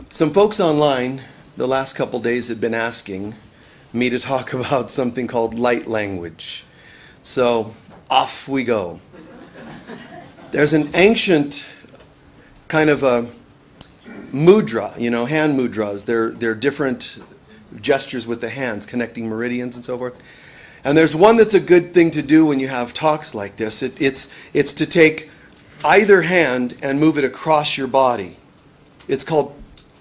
Some folks online the last couple days had been asking me to talk about something called light language. So off we go. There's an ancient kind of a mudra, hand mudras. They're different gestures with the hands, connecting meridians and so forth. And there's one that's a good thing to do when you have talks like this. It's to take either hand and move it across your body. It's called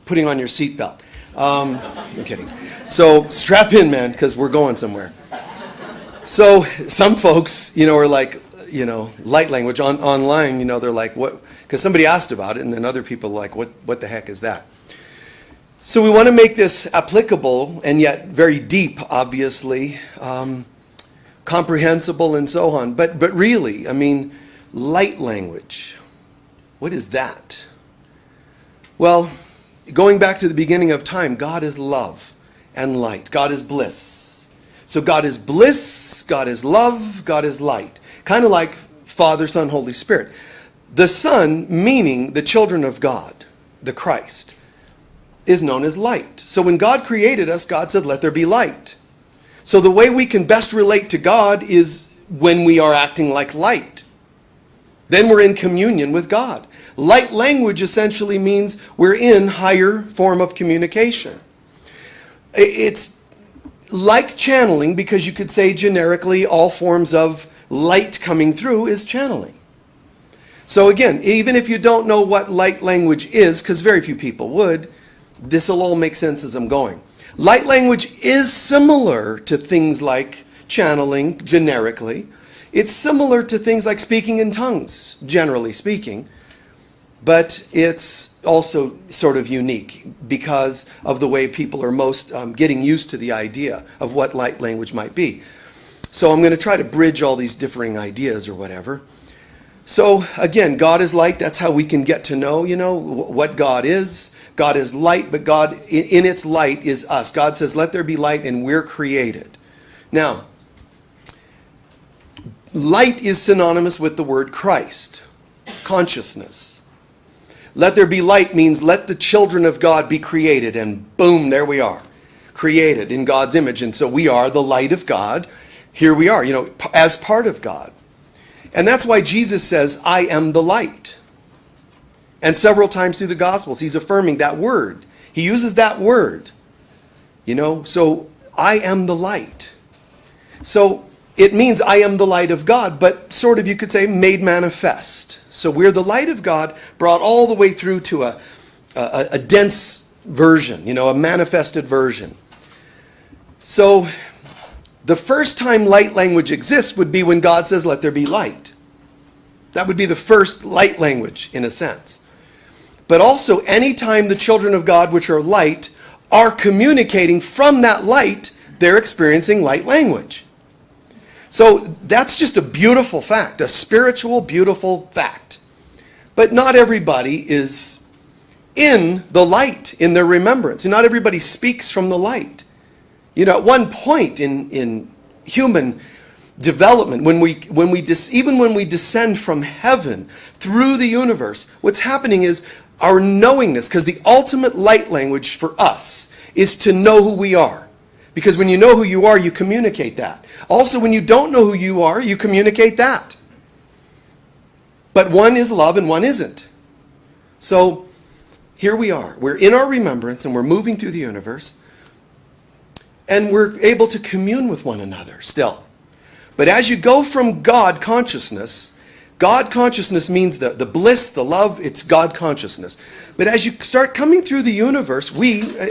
putting on your seatbelt. I'm kidding. So strap in, man, because we're going somewhere. So some folks, are like, light language online, they're like, what? Because somebody asked about it, and then other people are like, what the heck is that? So we want to make this applicable and yet very deep, obviously, comprehensible and so on. But really, light language, what is that? Well, going back to the beginning of time, God is love and light. God is bliss. So God is bliss, God is love, God is light. Kind of like Father, Son, Holy Spirit. The Son, meaning the children of God, the Christ, is known as light. So when God created us, God said, let there be light. So the way we can best relate to God is when we are acting like light. Then we're in communion with God. Light language essentially means we're in higher form of communication. It's like channeling, because you could say generically all forms of light coming through is channeling. So again, even if you don't know what light language is, because very few people would, this will all make sense as I'm going. Light language is similar to things like channeling generically. It's similar to things like speaking in tongues, generally speaking. But it's also sort of unique because of the way people are most getting used to the idea of what light language might be. So I'm going to try to bridge all these differing ideas or whatever. So again, God is light. That's how we can get to know, what God is. God is light, but God in its light is us. God says, let there be light, and we're created. Now, light is synonymous with the word Christ, consciousness. Let there be light means let the children of God be created, and boom, there we are, created in God's image. And so we are the light of God. Here we are, as part of God. And that's why Jesus says, I am the light. And several times through the Gospels, he's affirming that word. He uses that word, so I am the light. So it means I am the light of God, but sort of you could say made manifest. So we're the light of God brought all the way through to a dense version, a manifested version. So the first time light language exists would be when God says, let there be light. That would be the first light language in a sense. But also anytime the children of God, which are light, are communicating from that light, they're experiencing light language. So that's just a beautiful fact, a spiritual, beautiful fact. But not everybody is in the light, in their remembrance. And not everybody speaks from the light. At one point in human development, when we descend from heaven through the universe, what's happening is our knowingness, because the ultimate light language for us is to know who we are. Because when you know who you are, you communicate that. Also, when you don't know who you are, you communicate that. But one is love and one isn't. So here we are. We're in our remembrance and we're moving through the universe. And we're able to commune with one another still. But as you go from God consciousness means the bliss, the love, it's God consciousness. But as you start coming through the universe,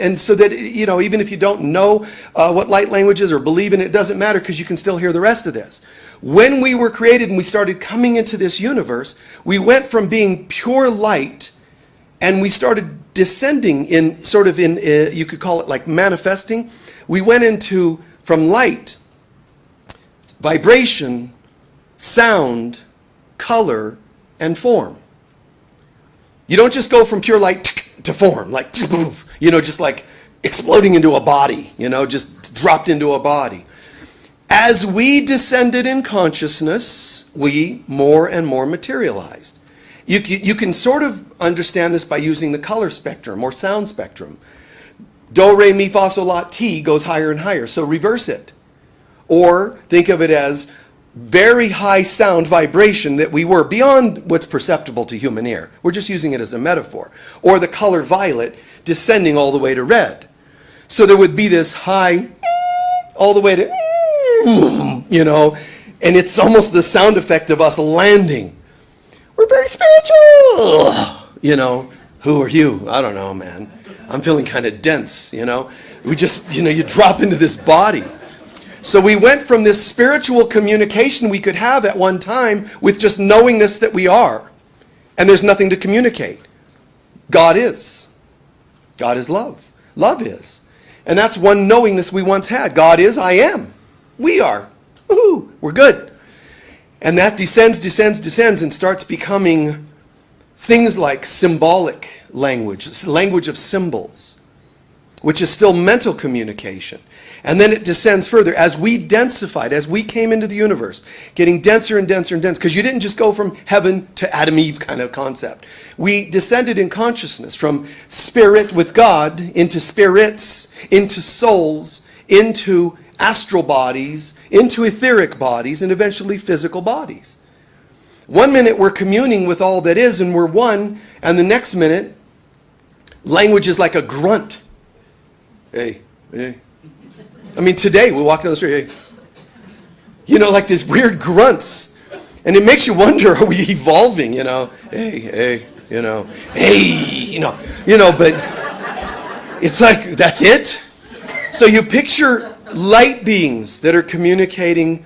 and so that, even if you don't know what light language is or believe in it, it doesn't matter because you can still hear the rest of this. When we were created and we started coming into this universe, we went from being pure light and we started descending in you could call it like manifesting. We went from light, vibration, sound, color, and You don't just go from pure light to form, like, just like exploding into a body, just dropped into a body. As we descended in consciousness, we more and more materialized. You can sort of understand this by using the color spectrum or sound spectrum. Do, re, mi, fa, sol, la, ti goes higher and higher, so reverse it. Or think of it as very high sound vibration that we were beyond what's perceptible to human ear. We're just using it as a metaphor. Or the color violet descending all the way to red. So there would be this high all the way to, and it's almost the sound effect of us landing. We're very spiritual. Who are you? I don't know, man. I'm feeling kind of dense, We just, you drop into this body. So we went from this spiritual communication we could have at one time with just knowingness that we are. And there's nothing to communicate. God is. God is love. Love is. And that's one knowingness we once had. God is, I am. We are. Woohoo, we're good. And that descends, and starts becoming things like symbolic language, language of symbols, which is still mental communication. And then it descends further as we densified, as we came into the universe, getting denser and denser and denser, because you didn't just go from heaven to Adam Eve kind of concept. We descended in consciousness from spirit with God into spirits, into souls, into astral bodies, into etheric bodies, and eventually physical bodies. One minute we're communing with all that is and we're one, and the next minute language is like a grunt. Hey, hey. I mean, today we walk down the street, hey, like these weird grunts. And it makes you wonder, are we evolving, Hey, hey, hey, but it's like, that's it? So you picture light beings that are communicating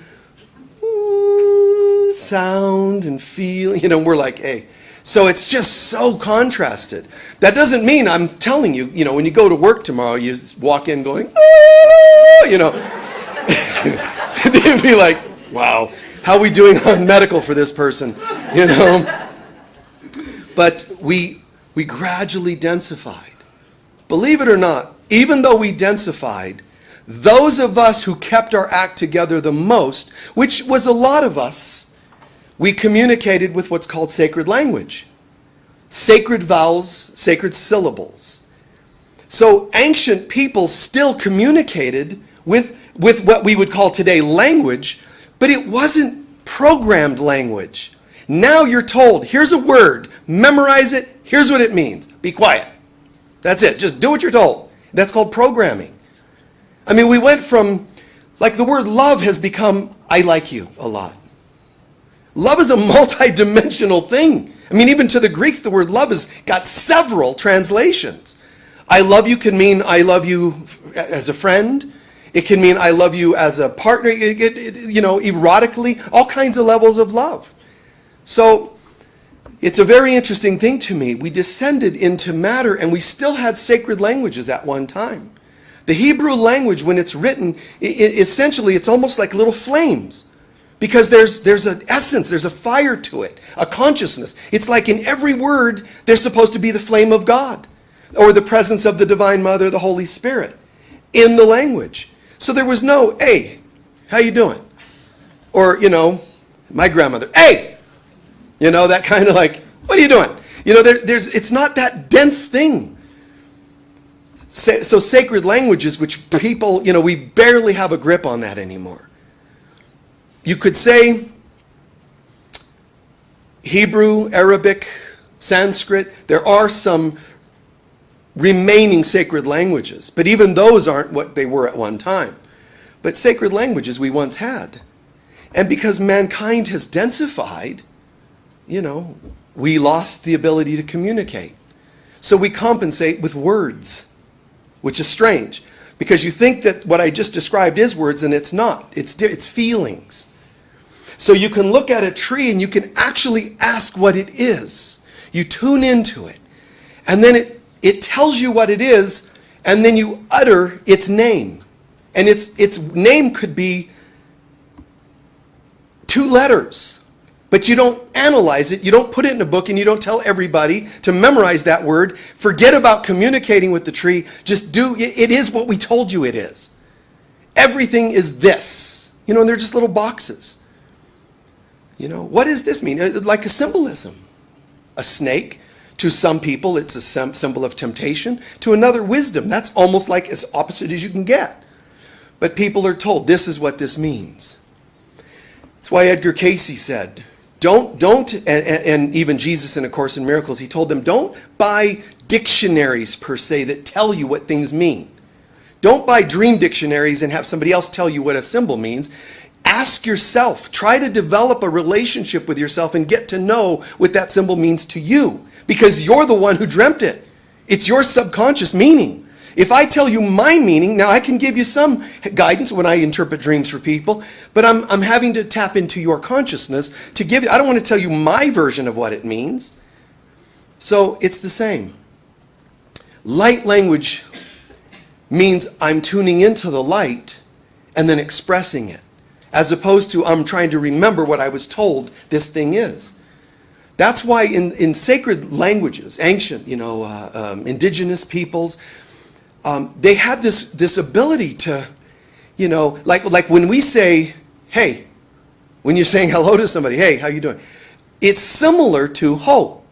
sound and feel, we're like, hey. So it's just so contrasted. That doesn't mean, I'm telling you, when you go to work tomorrow, you walk in going, they'd be like, wow, how are we doing on medical for this person? But we gradually densified. Believe it or not, even though we densified, those of us who kept our act together the most, which was a lot of us, we communicated with what's called sacred language. Sacred vowels, sacred syllables. So ancient people still communicated with what we would call today language, but it wasn't programmed language. Now you're told, here's a word, memorize it, here's what it means. Be quiet. That's it. Just do what you're told. That's called programming. I mean, we went from, like the word love has become, I like you a lot. Love is a multi-dimensional thing. I mean, even to the Greeks, the word love has got several translations. I love you can mean I love you as a friend. It can mean I love you as a partner, erotically, all kinds of levels of love. So it's a very interesting thing to me. We descended into matter and we still had sacred languages at one time. The Hebrew language, when it's written, essentially it's almost like little flames. Because there's an essence, there's a fire to it, a consciousness. It's like in every word, there's supposed to be the flame of God or the presence of the Divine Mother, the Holy Spirit in the language. So there was no, hey, how you doing? Or, my grandmother, hey, that kind of like, what are you doing? It's not that dense thing. So sacred languages, which people, we barely have a grip on that anymore. You could say Hebrew, Arabic, Sanskrit, there are some remaining sacred languages, but even those aren't what they were at one time. But sacred languages we once had. And because mankind has densified, we lost the ability to communicate. So we compensate with words, which is strange. Because you think that what I just described is words, and it's not. It's feelings. So you can look at a tree and you can actually ask what it is. You tune into it. And then it tells you what it is, and then you utter its name. And its name could be 2 letters. But you don't analyze it, you don't put it in a book, and you don't tell everybody to memorize that word. Forget about communicating with the tree. Just do, it is what we told you it is. Everything is this. And they're just little boxes. What does this mean? Like a symbolism. a snake. To some people, it's a symbol of temptation. To another, wisdom. That's almost like as opposite as you can get. But people are told this is what this means. That's why Edgar Cayce said, and even Jesus in A Course in Miracles, he told them, don't buy dictionaries per se that tell you what things mean. Don't buy dream dictionaries and have somebody else tell you what a symbol means. Ask yourself. Try to develop a relationship with yourself and get to know what that symbol means to you. Because you're the one who dreamt it. It's your subconscious meaning. If I tell you my meaning, now I can give you some guidance when I interpret dreams for people, but I'm having to tap into your consciousness to give you, I don't want to tell you my version of what it means. So it's the same. Light language means I'm tuning into the light and then expressing it, as opposed to I'm trying to remember what I was told this thing is. That's why in sacred languages, ancient, indigenous peoples, they had this ability to, like when we say, hey, when you're saying hello to somebody, hey, how you doing? It's similar to ho.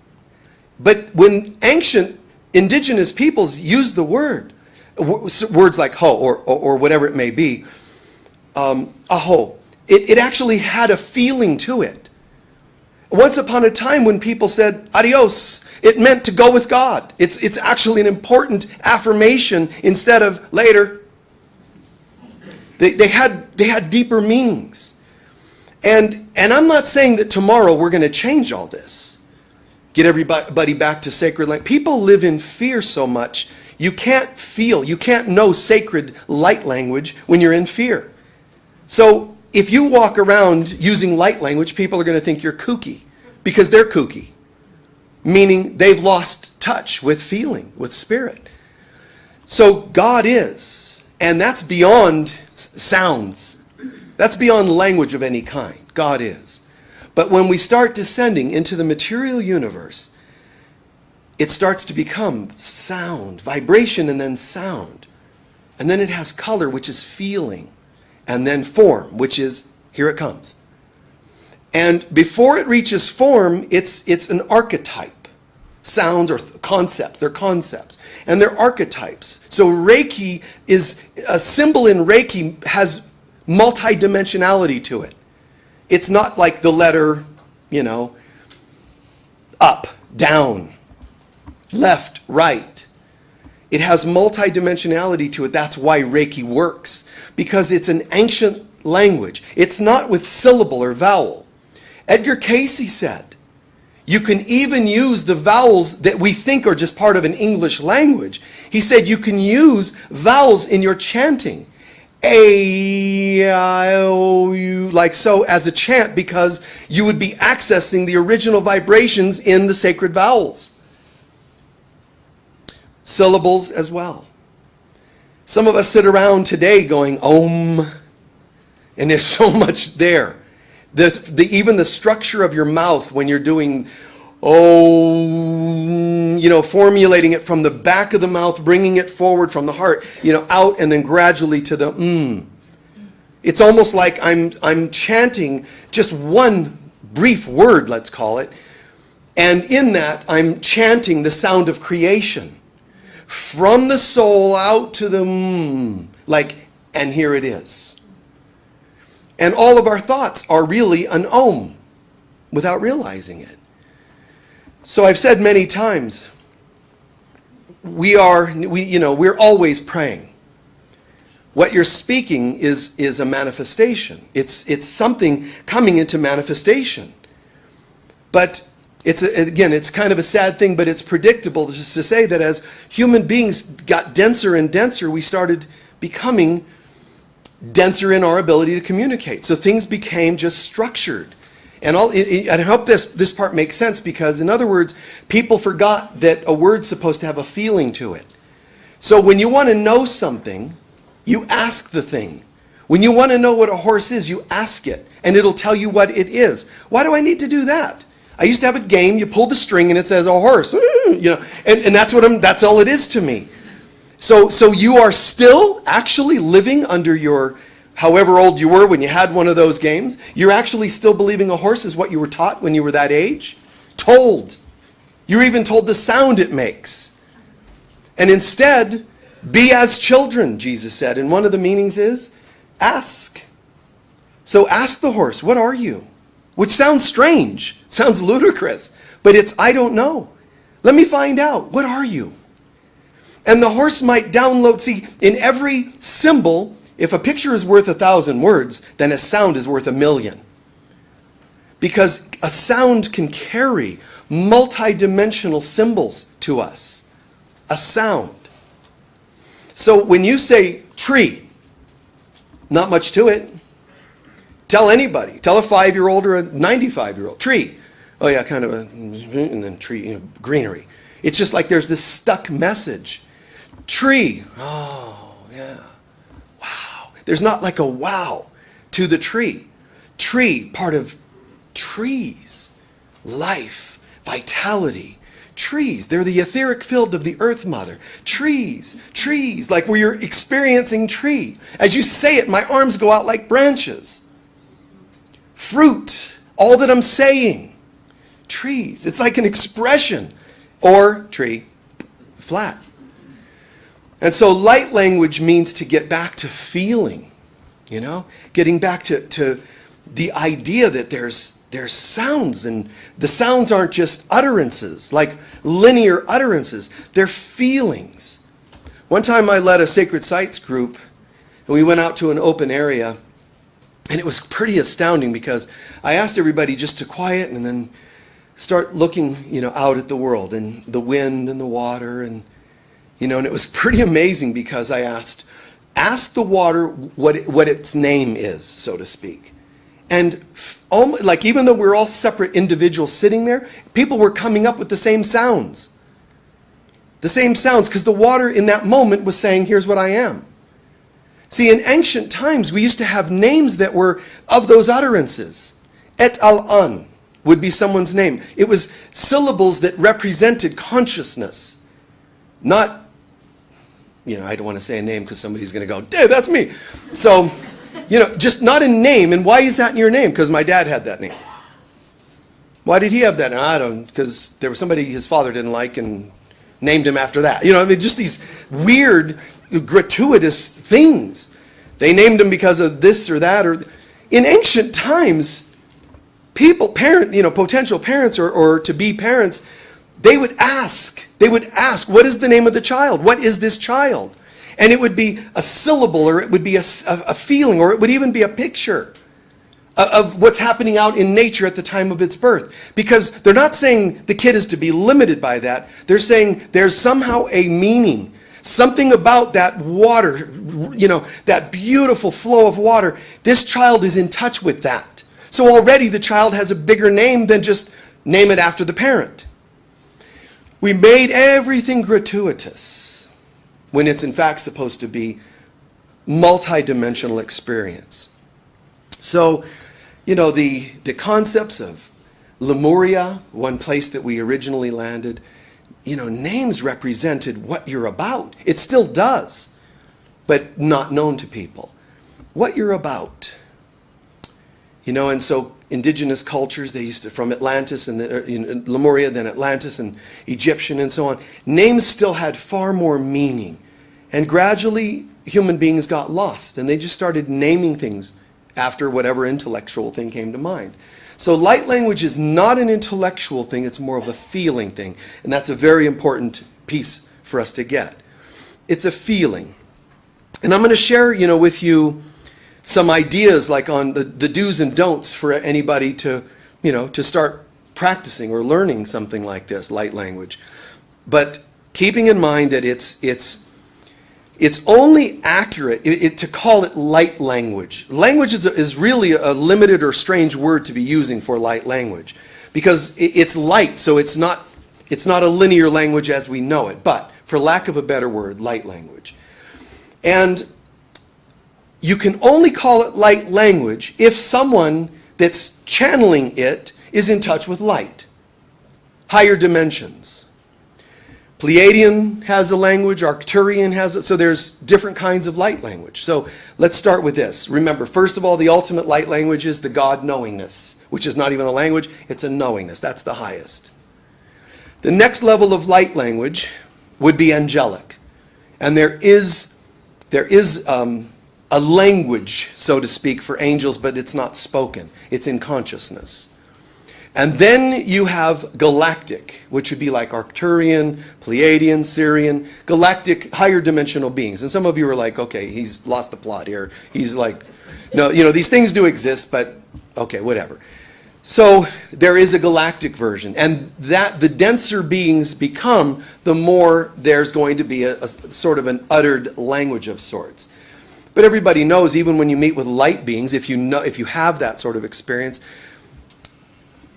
But when ancient indigenous peoples used the words like ho or whatever it may be, aho, it actually had a feeling to it. Once upon a time when people said adios, it meant to go with God. It's actually an important affirmation instead of later. They had deeper meanings. And I'm not saying that tomorrow we're going to change all this. Get everybody back to sacred language. People live in fear so much. You can't know sacred light language when you're in fear. So if you walk around using light language, people are going to think you're kooky because they're kooky, meaning they've lost touch with feeling, with spirit. So God is, and that's beyond sounds. That's beyond language of any kind. God is. But when we start descending into the material universe, it starts to become sound, vibration, and then sound. And then it has color, which is feeling. And then form, which is, here it comes. And before it reaches form, it's an archetype. Sounds or concepts, they're concepts. And they're archetypes. So Reiki is, a symbol in Reiki has multidimensionality to it. It's not like the letter, up, down, left, right. It has multidimensionality to it. That's why Reiki works. Because it's an ancient language. It's not with syllable or vowel. Edgar Cayce said, you can even use the vowels that we think are just part of an English language. He said you can use vowels in your chanting. A, I, O, U, like so as a chant, because you would be accessing the original vibrations in the sacred vowels. Syllables as well. Some of us sit around today going, Om, and there's so much there. Even the structure of your mouth when you're doing Om, formulating it from the back of the mouth, bringing it forward from the heart, out and then gradually to the It's almost like I'm chanting just one brief word, let's call it, and in that I'm chanting the sound of creation. From the soul out to the and here it is. And all of our thoughts are really an om without realizing it. So I've said many times, we're always praying. What you're speaking is a manifestation. It's something coming into manifestation. But it's kind of a sad thing, but it's predictable just to say that as human beings got denser and denser, we started becoming denser in our ability to communicate. So things became just structured. And I hope this part makes sense, because in other words, people forgot that a word's supposed to have a feeling to it. So when you want to know something, you ask the thing. When you want to know what a horse is, you ask it, and it'll tell you what it is. Why do I need to do that? I used to have a game, you pull the string and it says a horse, and that's all it is to me. So you are still actually living under your, however old you were when you had one of those games, you're actually still believing a horse is what you were taught when you were that age? Told. You're even told the sound it makes. And instead, be as children, Jesus said. And one of the meanings is ask. So ask the horse, what are you? Which sounds strange, sounds ludicrous, but it's, I don't know. Let me find out. What are you? And the horse might download. See, in every symbol, if a picture is worth 1,000 words, then a sound is worth 1,000,000. Because a sound can carry multi-dimensional symbols to us. A sound. So when you say tree, not much to it. Tell anybody. Tell a 5-year-old or a 95-year-old. Tree. Oh yeah, kind of a, and then tree, greenery. It's just like there's this stuck message. Tree. Oh, yeah. Wow. There's not like a wow to the tree. Tree, part of trees. Life, vitality. Trees. They're the etheric field of the earth mother. Trees. Trees. Like where you're experiencing tree. As you say it, my arms go out like branches. Fruit. All that I'm saying. Trees. It's like an expression. Or tree. Flat. And so light language means to get back to feeling, getting back to the idea that there's sounds, and the sounds aren't just utterances, like linear utterances. They're feelings. One time I led a sacred sites group, and we went out to an open area, and it was pretty astounding because I asked everybody just to quiet and then start looking, out at the world and the wind and the water and and it was pretty amazing because I ask the water what its name is, so to speak. And like even though we're all separate individuals sitting there, people were coming up with the same sounds. The same sounds, because the water in that moment was saying, here's what I am. See, in ancient times, we used to have names that were of those utterances. Et al-an would be someone's name. It was syllables that represented consciousness. Not, I don't want to say a name because somebody's going to go, dude, that's me. So, just not a name. And why is that in your name? Because my dad had that name. Why did he have that? I don't, because there was somebody his father didn't like and named him after that. Just these weird, gratuitous things. They named him because of this or that. Or in ancient times, people, potential parents or to-be parents, they would ask, what is the name of the child? What is this child? And it would be a syllable, or it would be a feeling, or it would even be a picture of what's happening out in nature at the time of its birth. Because they're not saying the kid is to be limited by that. They're saying there's somehow a meaning, something about that water, that beautiful flow of water. This child is in touch with that. So already the child has a bigger name than just name it after the parent. We made everything gratuitous when it's in fact supposed to be multi-dimensional experience. So, the concepts of Lemuria, one place that we originally landed, names represented what you're about. It still does, but not known to people. What you're about. And so indigenous cultures, they used to, from Atlantis and Lemuria, then Atlantis and Egyptian and so on, names still had far more meaning. And gradually, human beings got lost, and they just started naming things after whatever intellectual thing came to mind. So light language is not an intellectual thing, it's more of a feeling thing. And that's a very important piece for us to get. It's a feeling. And I'm going to share, with you some ideas like on the do's and don'ts for anybody to, to start practicing or learning something like this, light language. But keeping in mind that it's only accurate to call it light language. Language is really a limited or strange word to be using for light language because it's light, so it's not a linear language as we know it, but for lack of a better word, light language. And you can only call it light language if someone that's channeling it is in touch with light, higher dimensions. Pleiadian has a language, Arcturian has it, so there's different kinds of light language. So let's start with this. Remember, first of all, the ultimate light language is the God knowingness, which is not even a language, it's a knowingness. That's the highest. The next level of light language would be angelic. And there is a language, so to speak, for angels, but it's not spoken. It's in consciousness. And then you have galactic, which would be like Arcturian, Pleiadian, Sirian, galactic, higher dimensional beings. And some of you are like, okay, he's lost the plot here. He's like, no, these things do exist, but okay, whatever. So there is a galactic version. And that the denser beings become, the more there's going to be a sort of an uttered language of sorts. But everybody knows, even when you meet with light beings, if you have that sort of experience,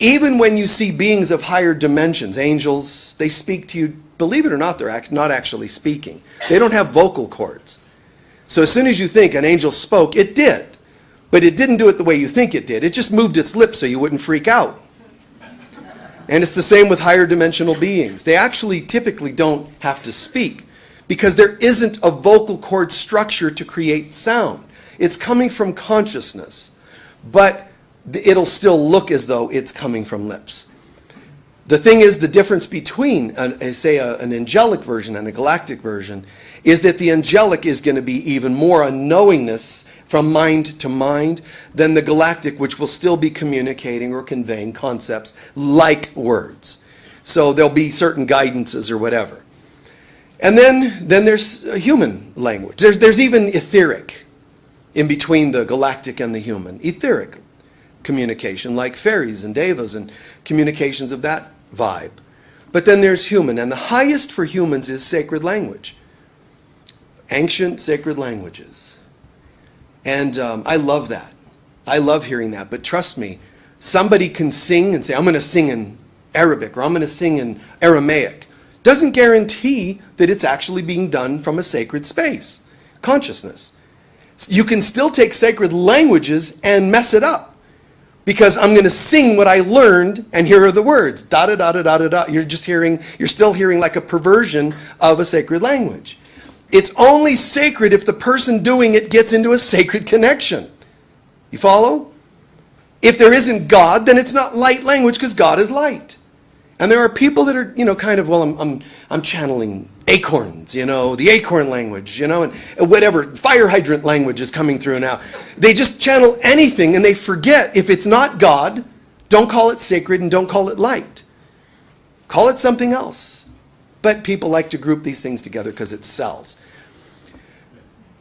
even when you see beings of higher dimensions, angels, they speak to you. Believe it or not, they're not actually speaking. They don't have vocal cords. So as soon as you think an angel spoke, it did. But it didn't do it the way you think it did. It just moved its lips so you wouldn't freak out. And it's the same with higher dimensional beings. They actually typically don't have to speak because there isn't a vocal cord structure to create sound. It's coming from consciousness. But it'll still look as though it's coming from lips. The thing is, the difference between, an angelic version and a galactic version is that the angelic is going to be even more a knowingness from mind to mind than the galactic, which will still be communicating or conveying concepts like words. So there'll be certain guidances or whatever. And then there's a human language. There's even etheric in between the galactic and the human. Etheric communication, like fairies and devas and communications of that vibe. But then there's human, and the highest for humans is sacred language. Ancient sacred languages. And I love that. I love hearing that. But trust me, somebody can sing and say, I'm going to sing in Arabic or I'm going to sing in Aramaic. Doesn't guarantee that it's actually being done from a sacred space, consciousness. You can still take sacred languages and mess it up. Because I'm going to sing what I learned, and here are the words. Da da da da da da da. You're still hearing like a perversion of a sacred language. It's only sacred if the person doing it gets into a sacred connection. You follow? If there isn't God, then it's not light language because God is light. And there are people that are, kind of, well, I'm channeling acorns, the acorn language, and whatever, fire hydrant language is coming through now. They just channel anything and they forget if it's not God, don't call it sacred and don't call it light. Call it something else. But people like to group these things together because it sells.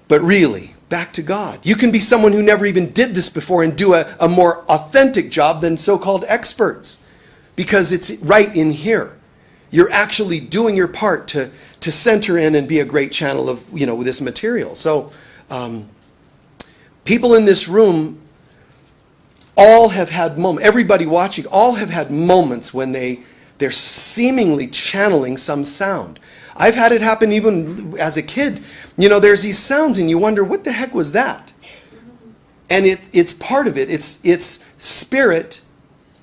But really, back to God. You can be someone who never even did this before and do a more authentic job than so-called experts. Because it's right in here. You're actually doing your part to center in and be a great channel of, with this material. So people in this room all have had moments, everybody watching, all have had moments when they're seemingly channeling some sound. I've had it happen even as a kid. There's these sounds and you wonder, what the heck was that? And it's part of it. It's spirit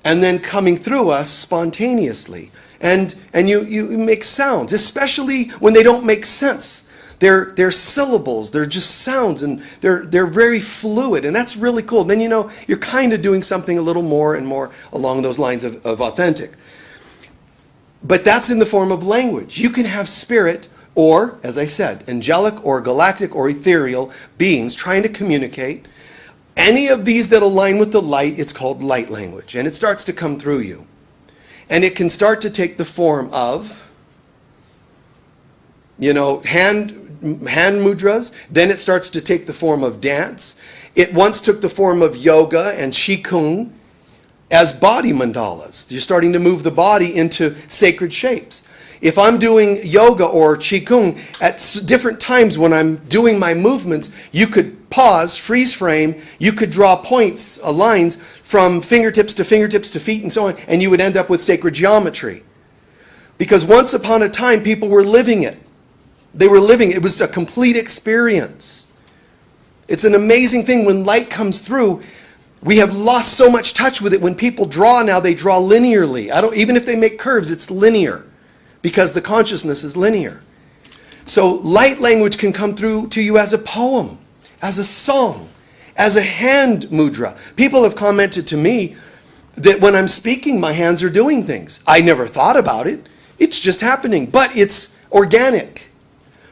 and then coming through us spontaneously. And you make sounds, especially when they don't make sense. They're syllables, they're just sounds, and they're very fluid, and that's really cool. Then you're kind of doing something a little more and more along those lines of authentic. But that's in the form of language. You can have spirit or, as I said, angelic or galactic or ethereal beings trying to communicate. Any of these that align with the light, it's called light language, and it starts to come through you. And it can start to take the form of, hand mudras. Then it starts to take the form of dance. It once took the form of yoga and qigong as body mandalas. You're starting to move the body into sacred shapes. If I'm doing yoga or qigong at different times when I'm doing my movements, you could pause, freeze frame, you could draw points, lines from fingertips to feet and so on, and you would end up with sacred geometry. Because once upon a time, people were living it. They were living it. It was a complete experience. It's an amazing thing when light comes through. We have lost so much touch with it. When people draw now, they draw linearly. Even if they make curves, it's linear because the consciousness is linear. So light language can come through to you as a poem, as a song, as a hand mudra. People have commented to me that when I'm speaking, my hands are doing things. I never thought about it. It's just happening, but it's organic.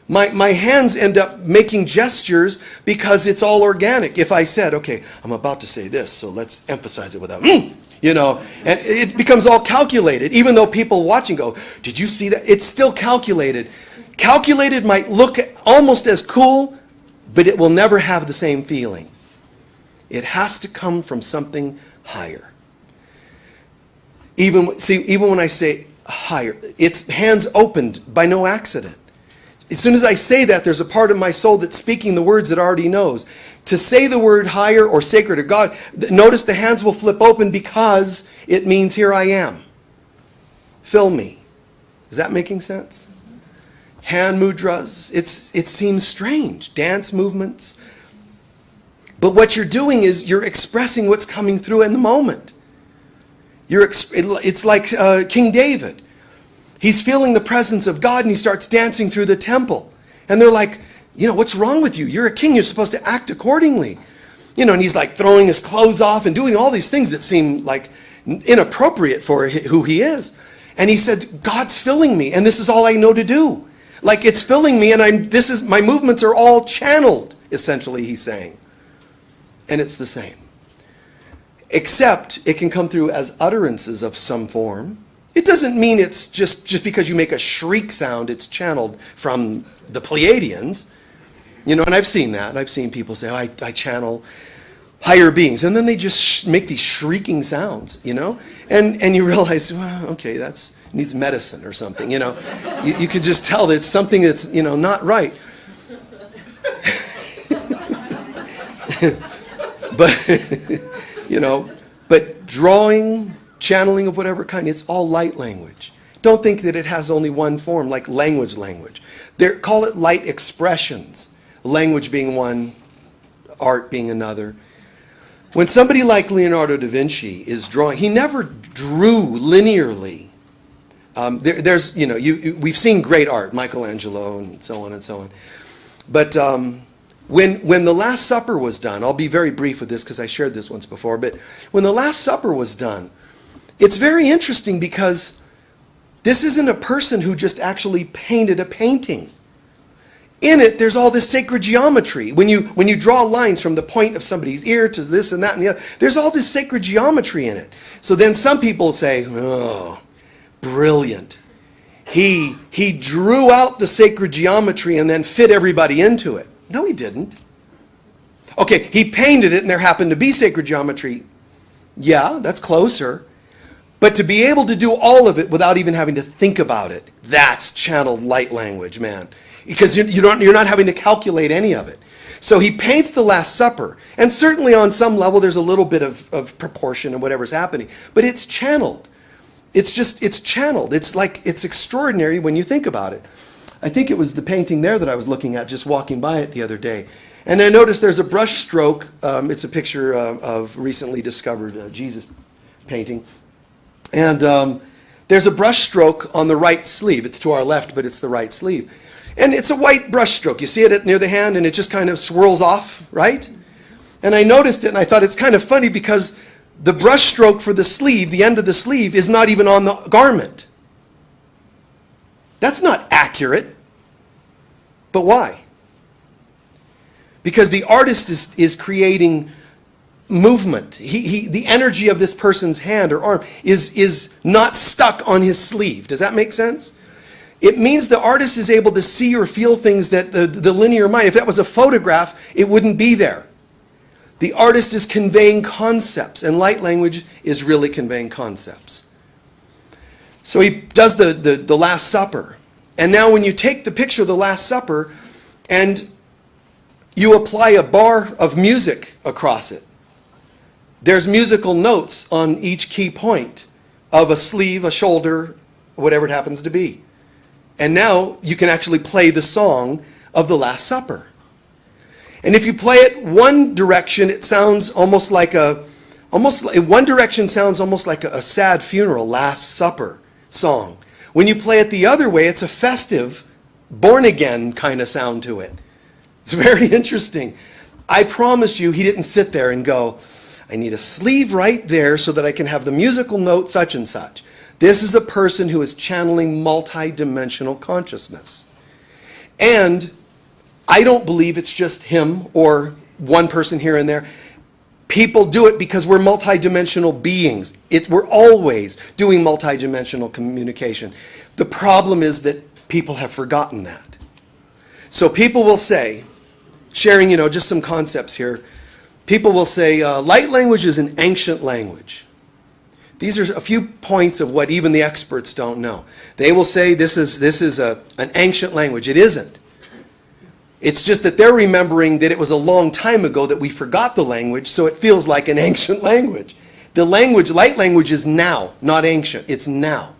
My hands end up making gestures because it's all organic. If I said, okay, I'm about to say this, so let's emphasize it without, you know, and it becomes all calculated. Even though people watching go, did you see that? It's still calculated. Calculated might look almost as cool, but it will never have the same feeling. It has to come from something higher. Even when I say higher, it's hands opened by no accident. As soon as I say that, there's a part of my soul that's speaking the words it already knows. To say the word higher or sacred or God, notice the hands will flip open because it means here I am. Fill me. Is that making sense? Hand mudras, it seems strange. Dance movements. But what you're doing is you're expressing what's coming through in the moment. It's like King David. He's feeling the presence of God and he starts dancing through the temple. And they're like, you know, what's wrong with you? You're a king. You're supposed to act accordingly. You know, and he's like throwing his clothes off and doing all these things that seem like inappropriate for who he is. And he said, God's filling me and this is all I know to do. Like it's filling me and my movements are all channeled, essentially, he's saying. And it's the same. Except it can come through as utterances of some form. It doesn't mean it's just because you make a shriek sound, it's channeled from the Pleiadians. You know, and I've seen that. I've seen people say, oh, I channel higher beings. And then they just make these shrieking sounds, you know. And you realize, well, okay, that needs medicine or something, you know. You could just tell that it's something that's, you know, not right. But, you know, but drawing, channeling of whatever kind, it's all light language. Don't think that it has only one form, like language. Call it light expressions. Language being one, art being another. When somebody like Leonardo da Vinci is drawing, he never drew linearly. There's, you know, we've seen great art, Michelangelo and so on and so on. But when the Last Supper was done, I'll be very brief with this because I shared this once before, but when the Last Supper was done, it's very interesting because this isn't a person who just actually painted a painting. In it, there's all this sacred geometry. When you draw lines from the point of somebody's ear to this and that and the other, there's all this sacred geometry in it. So then some people say, oh, brilliant. He drew out the sacred geometry and then fit everybody into it. No, he didn't. Okay, he painted it and there happened to be sacred geometry. Yeah, that's closer. But to be able to do all of it without even having to think about it, that's channeled light language, man. Because you're not having to calculate any of it. So he paints the Last Supper. And certainly on some level there's a little bit of proportion in whatever's happening. But it's channeled. It's channeled. It's extraordinary when you think about it. I think it was the painting there that I was looking at just walking by it the other day. And I noticed there's a brush stroke. It's a picture of recently discovered Jesus painting. And there's a brush stroke on the right sleeve. It's to our left, but it's the right sleeve. And it's a white brush stroke. You see it near the hand and it just kind of swirls off, right? And I noticed it and I thought it's kind of funny because the brush stroke for the sleeve, the end of the sleeve, is not even on the garment. That's not accurate. But why? Because the artist is creating movement. The energy of this person's hand or arm is not stuck on his sleeve. Does that make sense? It means the artist is able to see or feel things that the linear mind, if that was a photograph, it wouldn't be there. The artist is conveying concepts, and light language is really conveying concepts. So he does the Last Supper. And now when you take the picture of the Last Supper and you apply a bar of music across it, there's musical notes on each key point of a sleeve, a shoulder, whatever it happens to be. And now you can actually play the song of the Last Supper. And if you play it one direction, it sounds almost like one direction sounds almost like a sad funeral, Last Supper song. When you play it the other way, it's a festive, born-again kind of sound to it. It's very interesting. I promise you, he didn't sit there and go, I need a sleeve right there so that I can have the musical note such and such. This is a person who is channeling multidimensional consciousness. And I don't believe it's just him or one person here and there. People do it because we're multidimensional beings. We're always doing multidimensional communication. The problem is that people have forgotten that. So people will say, sharing, just some concepts here, people will say light language is an ancient language. These are a few points of what even the experts don't know. They will say this is an ancient language. It isn't. It's just that they're remembering that it was a long time ago that we forgot the language, so it feels like an ancient language. The language, light language, is now, not ancient. It's now.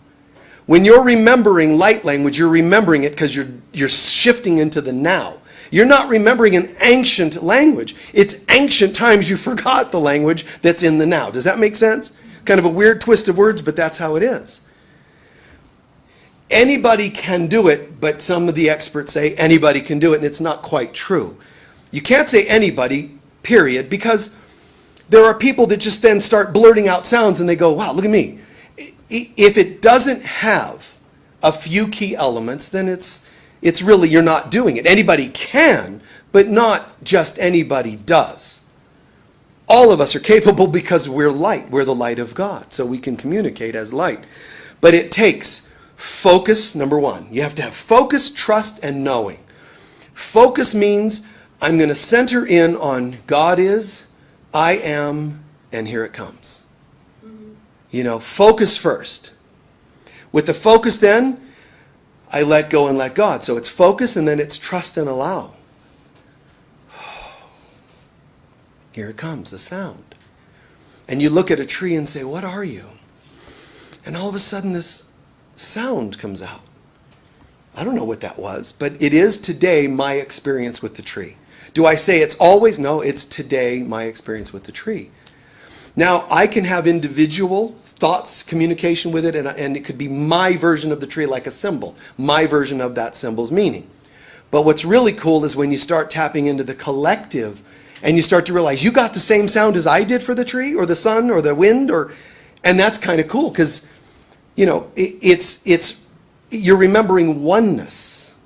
When you're remembering light language, you're remembering it because you're shifting into the now. You're not remembering an ancient language. It's ancient times you forgot the language that's in the now. Does that make sense? Kind of a weird twist of words, but that's how it is. Anybody can do it, but some of the experts say anybody can do it, and it's not quite true. You can't say anybody, period, because there are people that just then start blurting out sounds and they go, wow, look at me. If it doesn't have a few key elements, then it's really, you're not doing it. Anybody can, but not just anybody does. All of us are capable because we're light. We're the light of God, so we can communicate as light. But it takes focus, number one. You have to have focus, trust, and knowing. Focus means I'm going to center in on God is, I am, and here it comes. Focus first. With the focus then, I let go and let God. So it's focus and then it's trust and allow. Here it comes, the sound. And you look at a tree and say, what are you? And all of a sudden this sound comes out. I don't know what that was, but it is today my experience with the tree. Do I say it's always? No, it's today my experience with the tree. Now, I can have individual thoughts, communication with it, and it could be my version of the tree like a symbol, my version of that symbol's meaning. But what's really cool is when you start tapping into the collective and you start to realize you got the same sound as I did for the tree or the sun or the wind, and that's kind of cool because, you're remembering oneness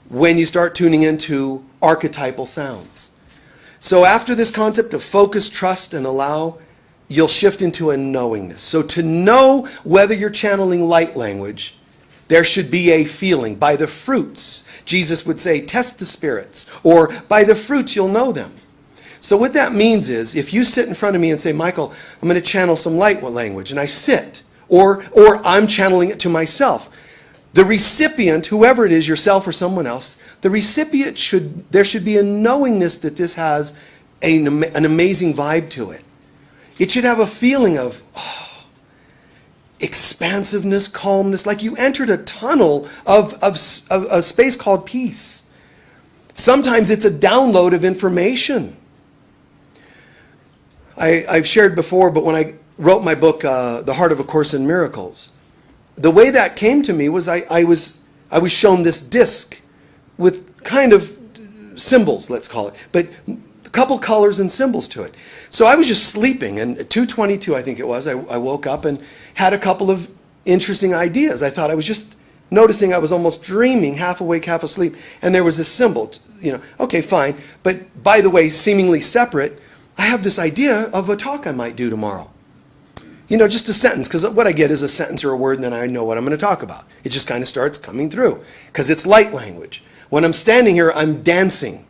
when you start tuning into archetypal sounds. So after this concept of focus, trust, and allow, you'll shift into a knowingness. So to know whether you're channeling light language, there should be a feeling. By the fruits, Jesus would say, test the spirits, or by the fruits you'll know them. So what that means is, if you sit in front of me and say, Michael, I'm going to channel some light language, and I sit, or I'm channeling it to myself, the recipient, whoever it is, yourself or someone else, the recipient there should be a knowingness that this has an amazing vibe to it. It should have a feeling of expansiveness, calmness, like you entered a tunnel of a space called peace. Sometimes it's a download of information. I've shared before, but when I wrote my book, The Heart of A Course in Miracles, the way that came to me was I was shown this disc with kind of symbols, let's call it, but a couple colors and symbols to it. So I was just sleeping, and at 2:22, I think it was, I woke up and had a couple of interesting ideas. I thought I was just noticing I was almost dreaming, half awake, half asleep, and there was this symbol, okay, fine. But by the way, seemingly separate, I have this idea of a talk I might do tomorrow. Just a sentence, because what I get is a sentence or a word, and then I know what I'm going to talk about. It just kind of starts coming through, because it's light language. When I'm standing here, I'm dancing.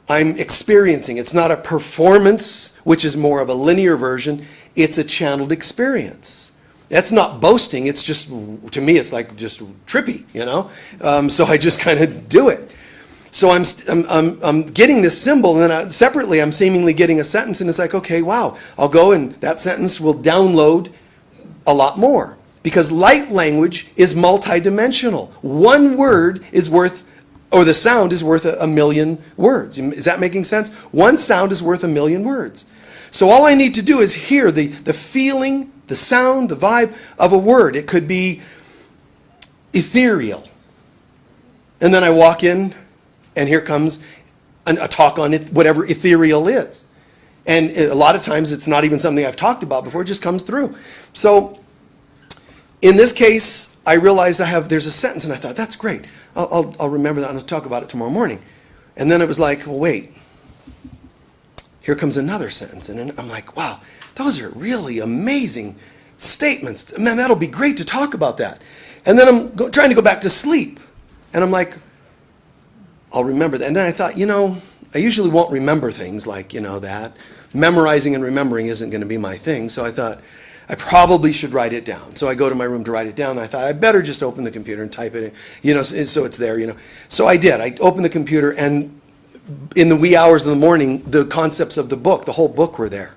I'm experiencing. It's not a performance, which is more of a linear version. It's a channeled experience. That's not boasting. It's just, to me, it's like just trippy, So I just kind of do it. So I'm getting this symbol, and then separately I'm seemingly getting a sentence, and it's like, okay, wow, I'll go, and that sentence will download a lot more. Because light language is multidimensional. One word is worth, or the sound is worth a million words. Is that making sense? One sound is worth a million words. So all I need to do is hear the feeling, the sound, the vibe of a word. It could be ethereal. And then I walk in, and here comes a talk on it, whatever ethereal is. And a lot of times it's not even something I've talked about before. It just comes through. So In this case, I realized there's a sentence, and I thought, that's great. I'll remember that, and I'll talk about it tomorrow morning. And then it was like, well, wait. Here comes another sentence. And then I'm like, wow, those are really amazing statements. Man, that'll be great to talk about that. And then I'm trying to go back to sleep. And I'm like, I'll remember that. And then I thought, I usually won't remember things like, that. Memorizing and remembering isn't going to be my thing. So I thought, I probably should write it down. So I go to my room to write it down. And I thought, I better just open the computer and type it in, so it's there, So I did. I opened the computer, and in the wee hours of the morning, the concepts of the book, the whole book were there.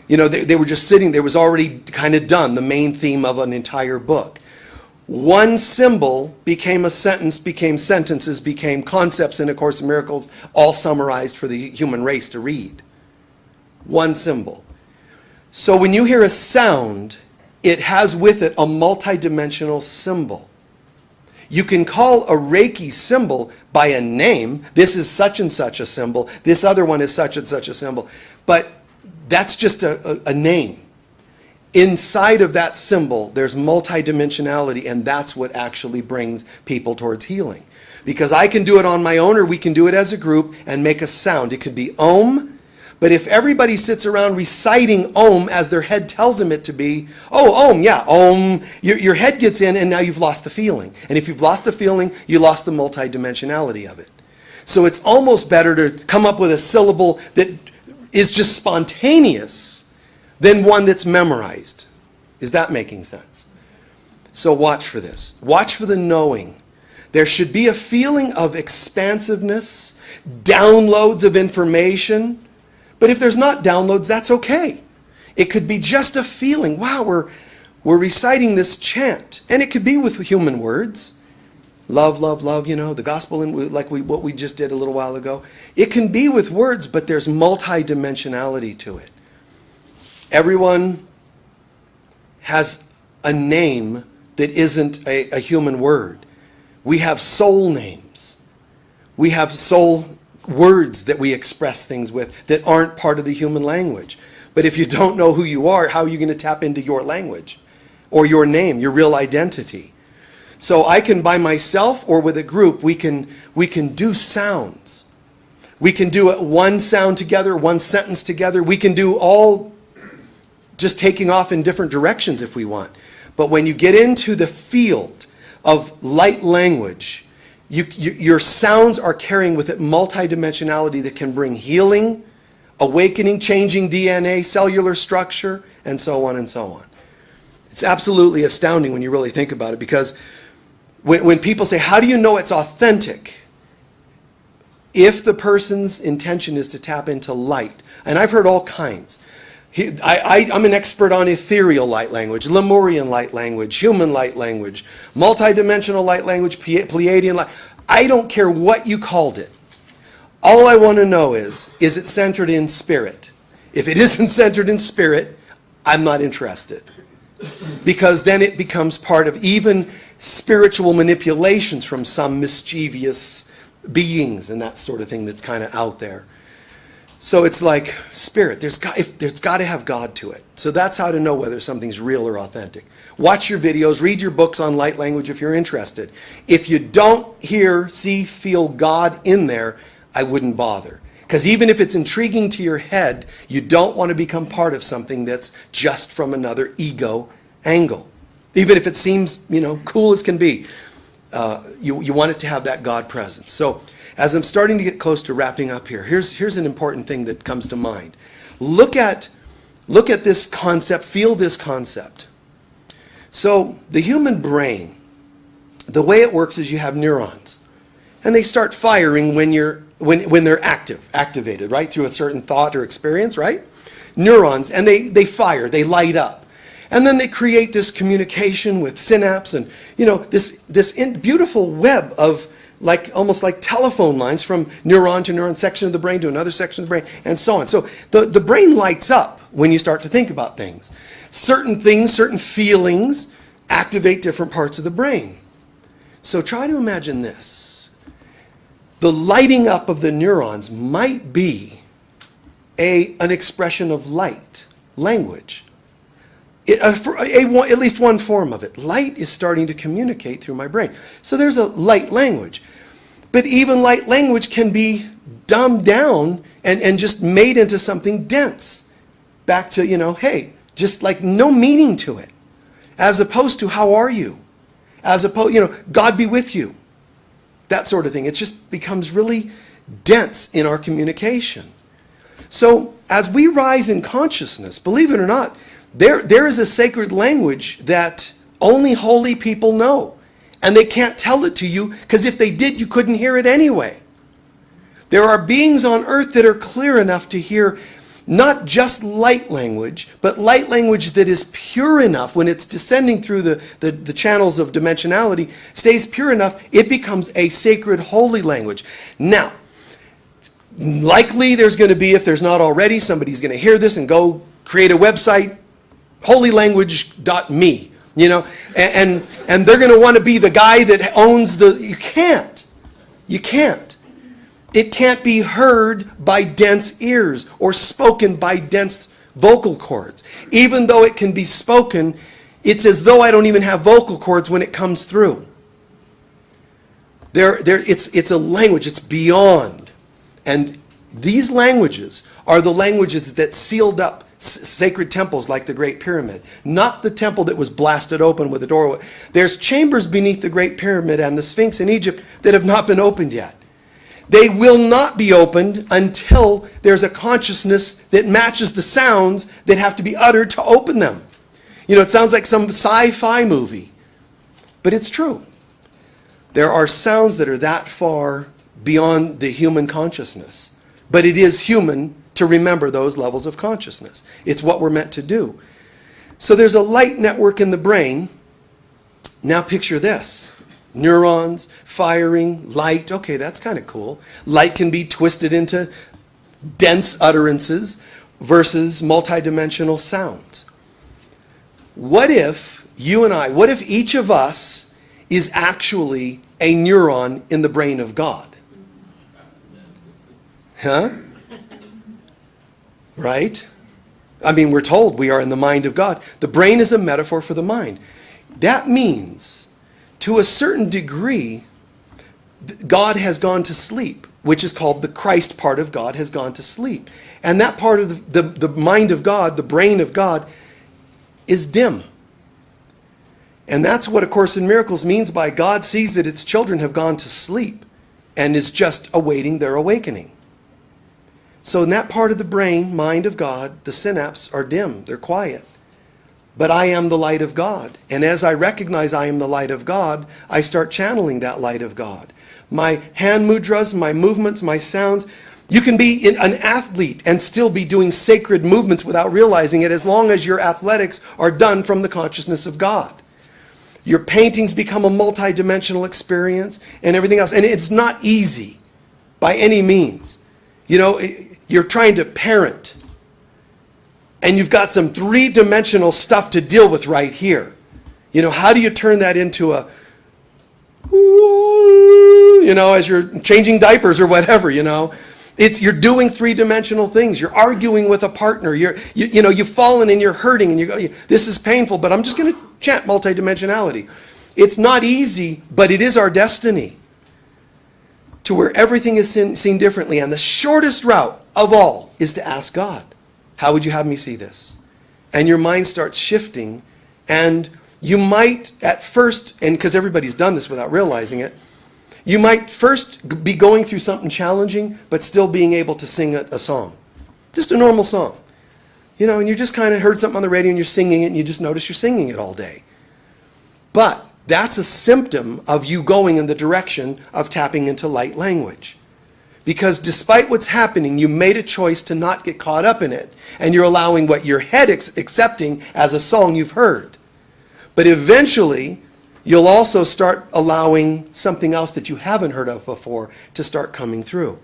They were just sitting there. It was already kind of done, the main theme of an entire book. One symbol became a sentence, became sentences, became concepts in A Course in Miracles, all summarized for the human race to read. One symbol. So when you hear a sound, it has with it a multidimensional symbol. You can call a Reiki symbol by a name. This is such and such a symbol. This other one is such and such a symbol. But that's just a name. Inside of that symbol, there's multidimensionality, and that's what actually brings people towards healing. Because I can do it on my own, or we can do it as a group and make a sound. It could be Om. But if everybody sits around reciting Om as their head tells them it to be, oh, Om, yeah, Om, your head gets in, and now you've lost the feeling. And if you've lost the feeling, you lost the multidimensionality of it. So it's almost better to come up with a syllable that is just spontaneous than one that's memorized. Is that making sense? So watch for this. Watch for the knowing. There should be a feeling of expansiveness, downloads of information. But if there's not downloads, that's okay. It could be just a feeling. Wow, we're reciting this chant. And it could be with human words. Love, love, love, the gospel, like what we just did a little while ago. It can be with words, but there's multidimensionality to it. Everyone has a name that isn't a human word. We have soul names. We have soul words that we express things with that aren't part of the human language. But if you don't know who you are, how are you going to tap into your language or your name, your real identity? So I can, by myself or with a group, we can do sounds. We can do one sound together, one sentence together. We can do all just taking off in different directions if we want. But when you get into the field of light language, your sounds are carrying with it multidimensionality that can bring healing, awakening, changing DNA, cellular structure, and so on and so on. It's absolutely astounding when you really think about it, because when people say, how do you know it's authentic? If the person's intention is to tap into light, and I've heard all kinds. I'm an expert on ethereal light language, Lemurian light language, human light language, multidimensional light language, Pleiadian light. I don't care what you called it. All I want to know is it centered in spirit? If it isn't centered in spirit, I'm not interested. Because then it becomes part of even spiritual manipulations from some mischievous beings and that sort of thing that's kind of out there. So it's like spirit. There's got to have God to it. So that's how to know whether something's real or authentic. Watch your videos, read your books on light language if you're interested. If you don't hear, see, feel God in there, I wouldn't bother. Because even if it's intriguing to your head, you don't want to become part of something that's just from another ego angle. Even if it seems, cool as can be. You want it to have that God presence. So as I'm starting to get close to wrapping up here, here's an important thing that comes to mind. Look at this concept, feel this concept. So the human brain, the way it works is you have neurons. And they start firing when they're activated, right? Through a certain thought or experience, right? Neurons, and they fire, they light up. And then they create this communication with synapse and, this beautiful web of almost like telephone lines from neuron to neuron, section of the brain to another section of the brain, and so on. So the brain lights up when you start to think about things. Certain things, certain feelings activate different parts of the brain. So try to imagine this. The lighting up of the neurons might be an expression of light, language. At least one form of it. Light is starting to communicate through my brain. So there's a light language. But even light language can be dumbed down and just made into something dense. Back to, hey, just like no meaning to it. As opposed to, how are you? As opposed, God be with you. That sort of thing. It just becomes really dense in our communication. So as we rise in consciousness, believe it or not, there is a sacred language that only holy people know. And they can't tell it to you, because if they did, you couldn't hear it anyway. There are beings on earth that are clear enough to hear not just light language, but light language that is pure enough when it's descending through the channels of dimensionality, stays pure enough, it becomes a sacred holy language. Now, likely there's going to be, if there's not already, somebody's going to hear this and go create a website, holylanguage.me, and they're going to want to be the guy that owns you can't. You can't. It can't be heard by dense ears or spoken by dense vocal cords. Even though it can be spoken, it's as though I don't even have vocal cords when it comes through. It's a language, it's beyond. And these languages are the languages that sealed up sacred temples like the Great Pyramid. Not the temple that was blasted open with a door. There's chambers beneath the Great Pyramid and the Sphinx in Egypt that have not been opened yet. They will not be opened until there's a consciousness that matches the sounds that have to be uttered to open them. It sounds like some sci-fi movie, but it's true. There are sounds that are that far beyond the human consciousness, but it is human to remember those levels of consciousness. It's what we're meant to do. So there's a light network in the brain. Now picture this. Neurons, firing, light. Okay, that's kind of cool. Light can be twisted into dense utterances versus multidimensional sounds. What if what if each of us is actually a neuron in the brain of God? Huh? Right? I mean, we're told we are in the mind of God. The brain is a metaphor for the mind. That means, to a certain degree, God has gone to sleep, which is called the Christ part of God has gone to sleep. And that part of the mind of God, the brain of God, is dim. And that's what A Course in Miracles means by God sees that its children have gone to sleep and is just awaiting their awakening. So in that part of the brain, mind of God, the synapses are dim, they're quiet. But I am the light of God. And as I recognize I am the light of God, I start channeling that light of God. My hand mudras, my movements, my sounds. You can be an athlete and still be doing sacred movements without realizing it, as long as your athletics are done from the consciousness of God. Your paintings become a multidimensional experience and everything else. And it's not easy by any means. You're trying to parent. And you've got some three-dimensional stuff to deal with right here. How do you turn that into as you're changing diapers or whatever, you're doing three-dimensional things. You're arguing with a partner. You've fallen and you're hurting and you go, this is painful, but I'm just going to chant multidimensionality. It's not easy, but it is our destiny to where everything is seen differently. And the shortest route of all is to ask God, how would you have me see this? And your mind starts shifting, and you might at first, and because everybody's done this without realizing it, you might first be going through something challenging, but still being able to sing a song. Just a normal song. And you just kind of heard something on the radio and you're singing it and you just notice you're singing it all day. But that's a symptom of you going in the direction of tapping into light language. Because despite what's happening, you made a choice to not get caught up in it. And you're allowing what your head accepting as a song you've heard. But eventually, you'll also start allowing something else that you haven't heard of before to start coming through.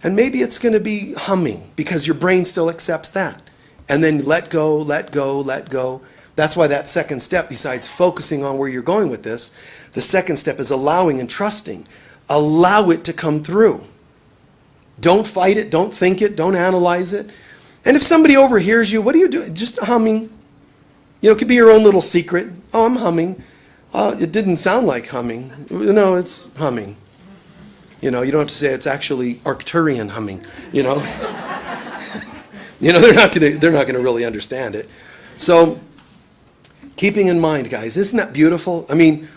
And maybe it's going to be humming because your brain still accepts that. And then let go, let go, let go. That's why that second step, besides focusing on where you're going with this, the second step is allowing and trusting. Allow it to come through. Don't fight it, don't think it, don't analyze it. And if somebody overhears you, what are you doing? Just humming. it could be your own little secret. Oh, I'm humming. It didn't sound like humming. No, it's humming. You don't have to say it's actually Arcturian humming. They're not going to really understand it. So, keeping in mind, guys, isn't that beautiful? I mean,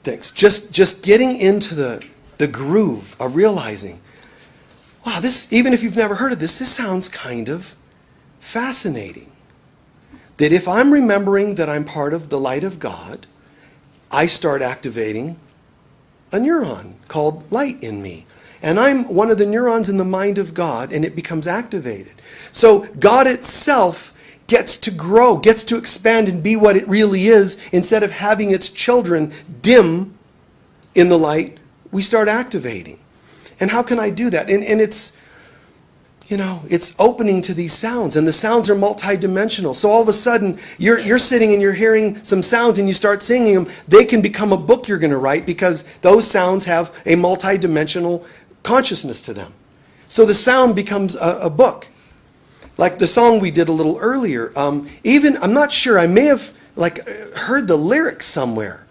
thanks. Just getting into the groove of realizing, wow, this, even if you've never heard of this sounds kind of fascinating. That if I'm remembering that I'm part of the light of God, I start activating a neuron called light in me. And I'm one of the neurons in the mind of God, and it becomes activated. So God itself gets to grow, gets to expand and be what it really is. Instead of having its children dim in the light, we start activating. And how can I do that? And it's, it's opening to these sounds, and the sounds are multidimensional. So all of a sudden, you're sitting and you're hearing some sounds and you start singing them. They can become a book you're going to write because those sounds have a multidimensional consciousness to them. So the sound becomes a book. Like the song we did a little earlier. Even, I'm not sure, I may have heard the lyrics somewhere.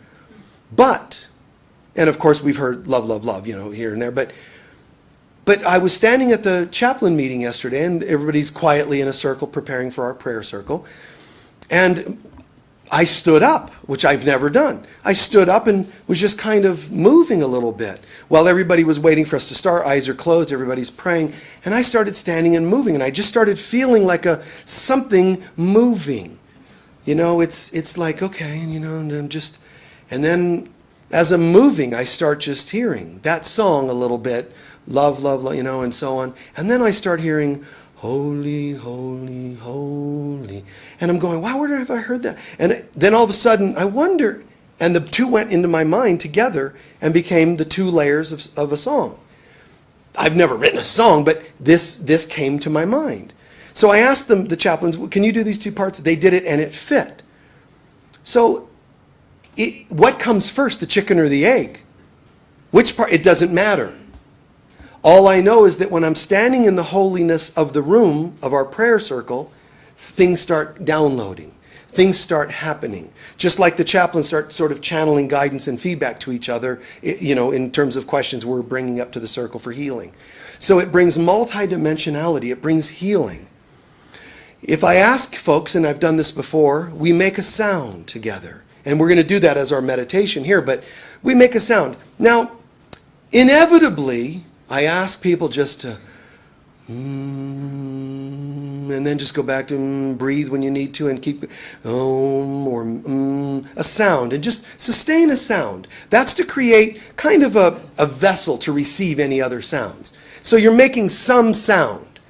But, and of course we've heard love, love, love, here and there. But I was standing at the chaplain meeting yesterday, and everybody's quietly in a circle preparing for our prayer circle. And I stood up, which I've never done. I stood up and was just kind of moving a little bit. While everybody was waiting for us to start, eyes are closed, everybody's praying. And I started standing and moving, and I just started feeling like something moving. It's like, okay, and then as I'm moving, I start just hearing that song a little bit. Love, love, love, and so on. And then I start hearing, holy, holy, holy. And I'm going, wow, where have I heard that? And then all of a sudden, I wonder, and the two went into my mind together and became the two layers of a song. I've never written a song, but this came to my mind. So I asked them, the chaplains, can you do these two parts? They did it, and it fit. So what comes first, the chicken or the egg? Which part? It doesn't matter. All I know is that when I'm standing in the holiness of the room of our prayer circle, things start downloading. Things start happening. Just like the chaplains start sort of channeling guidance and feedback to each other, in terms of questions we're bringing up to the circle for healing. So it brings multidimensionality. It brings healing. If I ask folks, and I've done this before, we make a sound together. And we're going to do that as our meditation here, but we make a sound. Now, inevitably, I ask people just to and then just go back to breathe when you need to and keep or a sound, and just sustain a sound. That's to create kind of a vessel to receive any other sounds. So you're making some sound.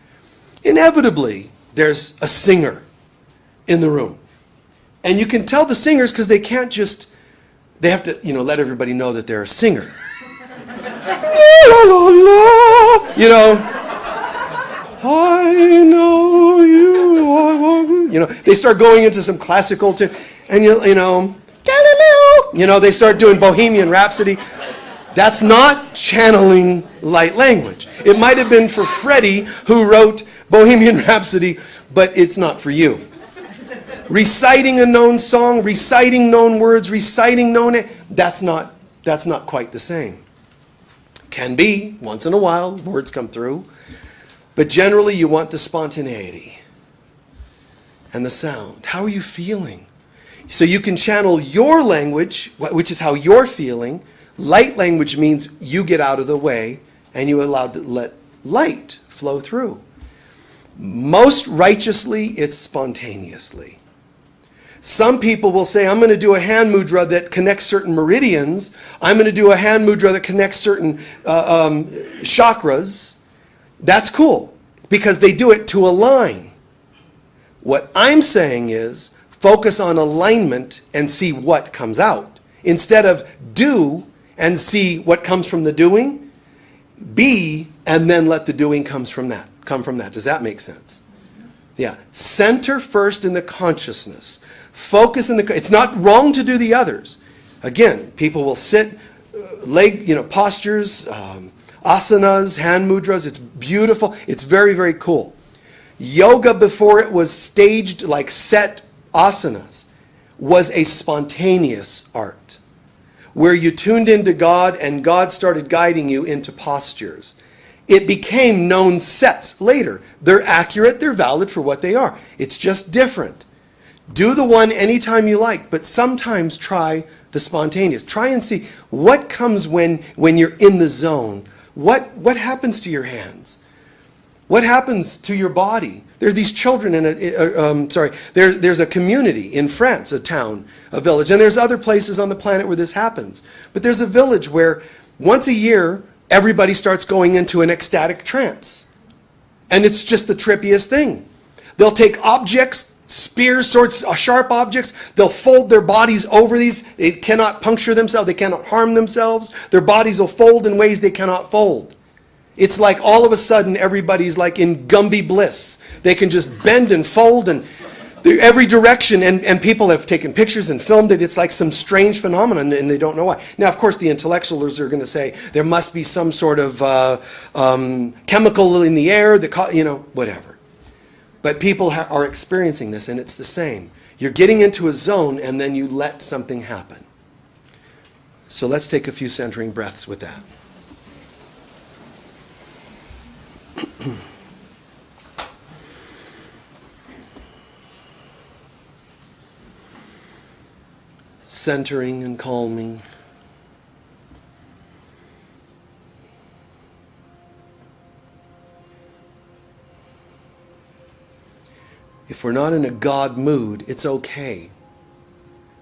Inevitably, there's a singer in the room. And you can tell the singers because they can't just, they have to, let everybody know that they're a singer. I know you are. They start going into some classical tune, and Galileo. They start doing Bohemian Rhapsody. That's not channeling light language. It might have been for Freddie, who wrote Bohemian Rhapsody, but it's not for you. Reciting a known song, reciting known words, reciting known, that's not quite the same. Can be, once in a while, words come through. But generally, you want the spontaneity and the sound. How are you feeling? So you can channel your language, which is how you're feeling. Light language means you get out of the way and you allow to let light flow through. Most righteously, it's spontaneously. Some people will say, I'm going to do a hand mudra that connects certain meridians. I'm going to do a hand mudra that connects certain chakras. That's cool, because they do it to align. What I'm saying is, focus on alignment and see what comes out. Instead of do and see what comes from the doing, be and then let the doing come from that. Does that make sense? Yeah. Center first in the consciousness. Focus in the. It's not wrong to do the others. Again, people will sit, leg, postures, asanas, hand mudras. It's beautiful. It's very, very cool. Yoga before it was staged, like set asanas, was a spontaneous art where you tuned into God and God started guiding you into postures. It became known sets later. They're accurate, they're valid for what they are. It's just different. Do the one anytime you like, but sometimes try the spontaneous. Try and see what comes when you're in the zone. What happens to your hands? What happens to your body? There are these children in there's a community in France, a town, a village, and there's other places on the planet where this happens. But there's a village where once a year, everybody starts going into an ecstatic trance. And it's just the trippiest thing. They'll take objects, spears, swords, sharp objects. They'll fold their bodies over these. They cannot puncture themselves. They cannot harm themselves. Their bodies will fold in ways they cannot fold. It's like all of a sudden everybody's like in Gumby bliss. They can just bend and fold and every direction, and people have taken pictures and filmed it. It's like some strange phenomenon, and they don't know why. Now, of course, the intellectuals are going to say there must be some sort of chemical in the air, whatever. But people are experiencing this, and it's the same. You're getting into a zone, and then you let something happen. So let's take a few centering breaths with that. Centering and calming. If we're not in a God mood, it's okay.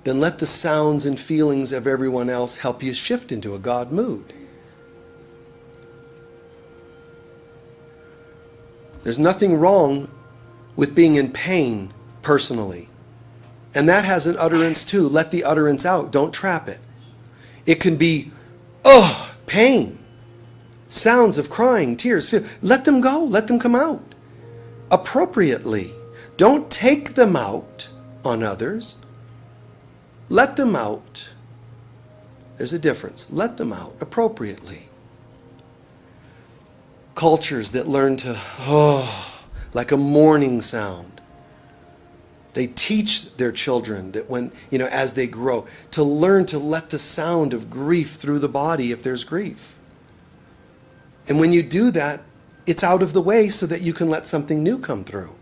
Then let the sounds and feelings of everyone else help you shift into a God mood. There's nothing wrong with being in pain personally. And that has an utterance too. Let the utterance out. Don't trap it. It can be, pain. Sounds of crying, tears. Let them go. Let them come out. Appropriately. Don't take them out on others. Let them out. There's a difference. Let them out appropriately. Cultures that learn to, like a mourning sound. They teach their children that when, as they grow, to learn to let the sound of grief through the body if there's grief. And when you do that, it's out of the way so that you can let something new come through.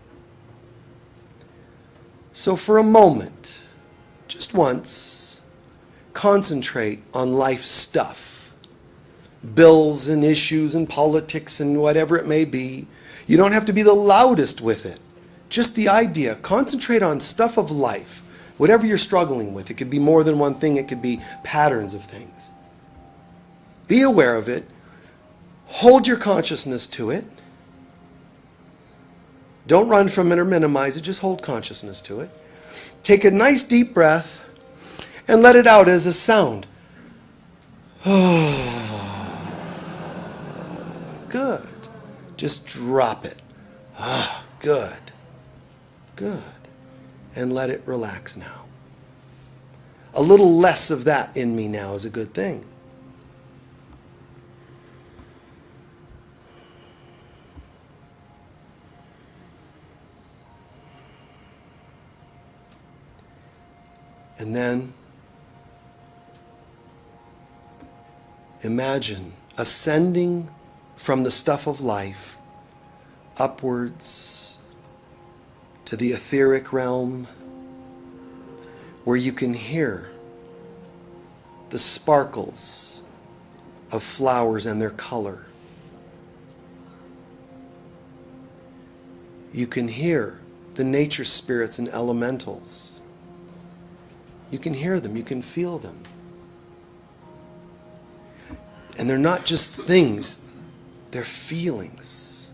So for a moment, just once, concentrate on life stuff. Bills and issues and politics and whatever it may be. You don't have to be the loudest with it. Just the idea. Concentrate on stuff of life. Whatever you're struggling with. It could be more than one thing. It could be patterns of things. Be aware of it. Hold your consciousness to it. Don't run from it or minimize it. Just hold consciousness to it. Take a nice deep breath and let it out as a sound. Good. Just drop it. Good. Good. And let it relax now. A little less of that in me now is a good thing. And then imagine ascending from the stuff of life upwards to the etheric realm where you can hear the sparkles of flowers and their color. You can hear the nature spirits and elementals. You can hear them, you can feel them. And they're not just things, they're feelings,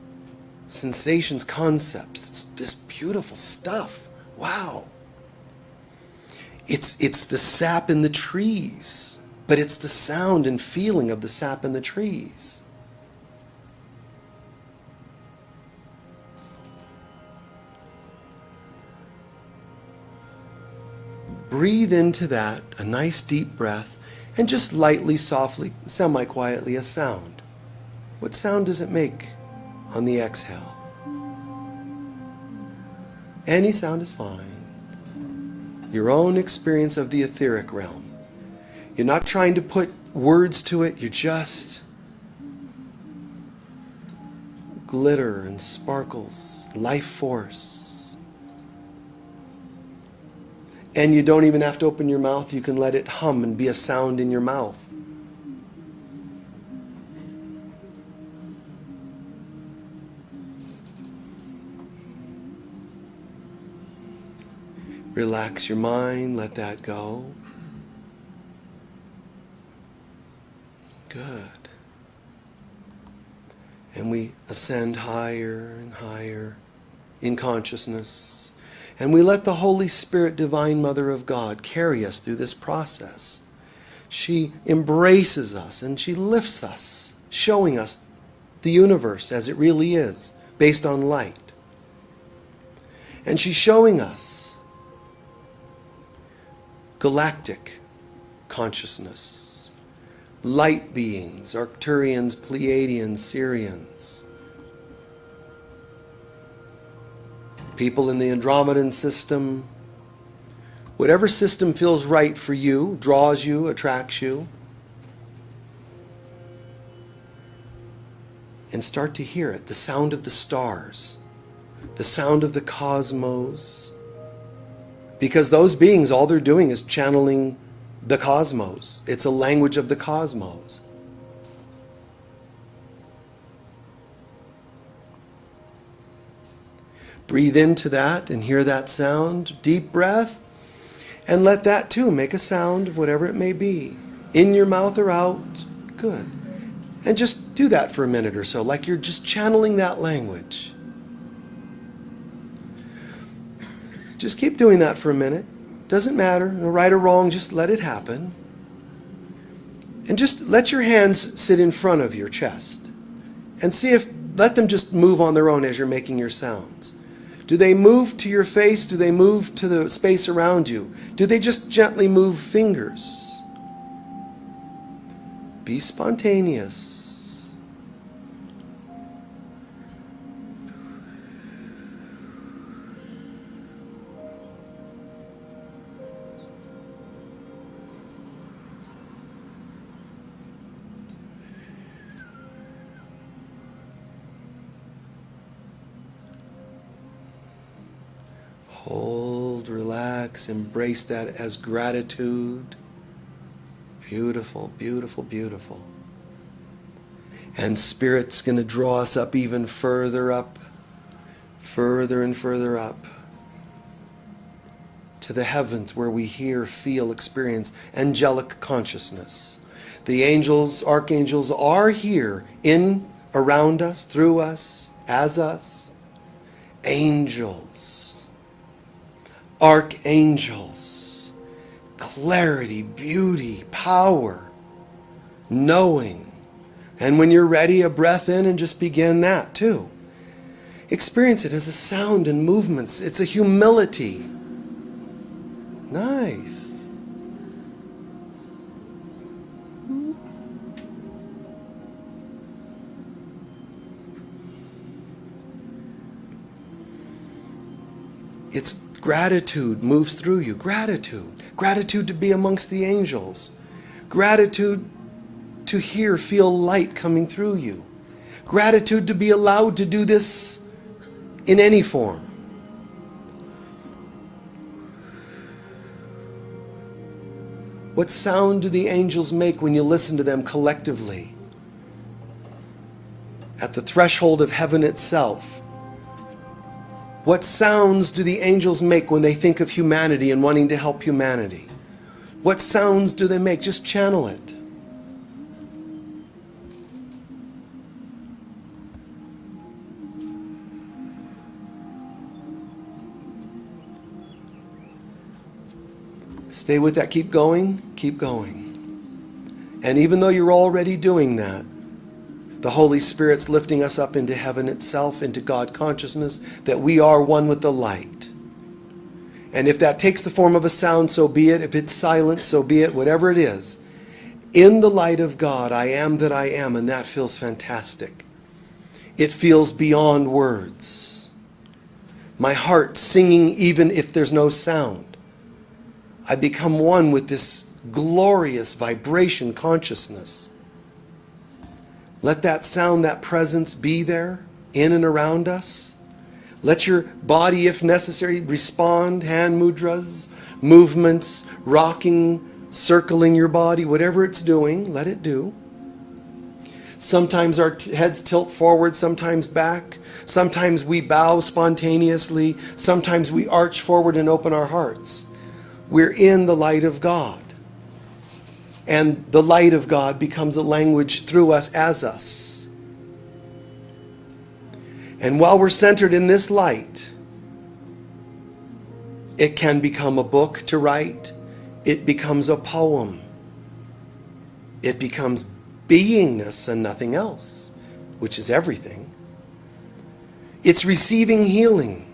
sensations, concepts. It's this beautiful stuff. Wow. It's the sap in the trees, but it's the sound and feeling of the sap in the trees. Breathe into that, a nice deep breath, and just lightly, softly, semi-quietly, a sound. What sound does it make on the exhale? Any sound is fine. Your own experience of the etheric realm. You're not trying to put words to it. You're just glitter and sparkles, life force. And you don't even have to open your mouth. You can let it hum and be a sound in your mouth. Relax your mind, let that go. Good. And we ascend higher and higher in consciousness. And we let the Holy Spirit, Divine Mother of God, carry us through this process. She embraces us and she lifts us, showing us the universe as it really is, based on light. And she's showing us galactic consciousness, light beings, Arcturians, Pleiadians, Sirians, people in the Andromedan system, whatever system feels right for you, draws you, attracts you, and start to hear it, the sound of the stars, the sound of the cosmos. Because those beings, all they're doing is channeling the cosmos. It's a language of the cosmos. Breathe into that and hear that sound. Deep breath. And let that too make a sound of whatever it may be. In your mouth or out. Good. And just do that for a minute or so, like you're just channeling that language. Just keep doing that for a minute. Doesn't matter, no right or wrong, just let it happen. And just let your hands sit in front of your chest. And let them just move on their own as you're making your sounds. Do they move to your face? Do they move to the space around you? Do they just gently move fingers? Be spontaneous. Hold, relax, embrace that as gratitude. Beautiful, beautiful, beautiful. And Spirit's going to draw us up even further up, further and further up, to the heavens where we hear, feel, experience angelic consciousness. The angels, archangels are here, in, around us, through us, as us. Angels. Archangels, clarity, beauty, power, knowing. And when you're ready, a breath in and just begin that too. Experience it as a sound and movements. It's a humility. Nice. It's gratitude moves through you. Gratitude. Gratitude to be amongst the angels. Gratitude to hear, feel light coming through you. Gratitude to be allowed to do this in any form. What sound do the angels make when you listen to them collectively? At the threshold of heaven itself. What sounds do the angels make when they think of humanity and wanting to help humanity? What sounds do they make? Just channel it. Stay with that. Keep going. Keep going. And even though you're already doing that, the Holy Spirit's lifting us up into heaven itself, into God consciousness, that we are one with the light. And if that takes the form of a sound, so be it. If it's silent, so be it. Whatever it is. In the light of God, I am that I am, and that feels fantastic. It feels beyond words. My heart singing even if there's no sound. I become one with this glorious vibration consciousness. Let that sound, that presence be there in and around us. Let your body, if necessary, respond. Hand mudras, movements, rocking, circling your body, whatever it's doing, let it do. Sometimes our heads tilt forward, sometimes back. Sometimes we bow spontaneously. Sometimes we arch forward and open our hearts. We're in the light of God. And the light of God becomes a language through us, as us. And while we're centered in this light, it can become a book to write. It becomes a poem. It becomes beingness and nothing else, which is everything. It's receiving healing,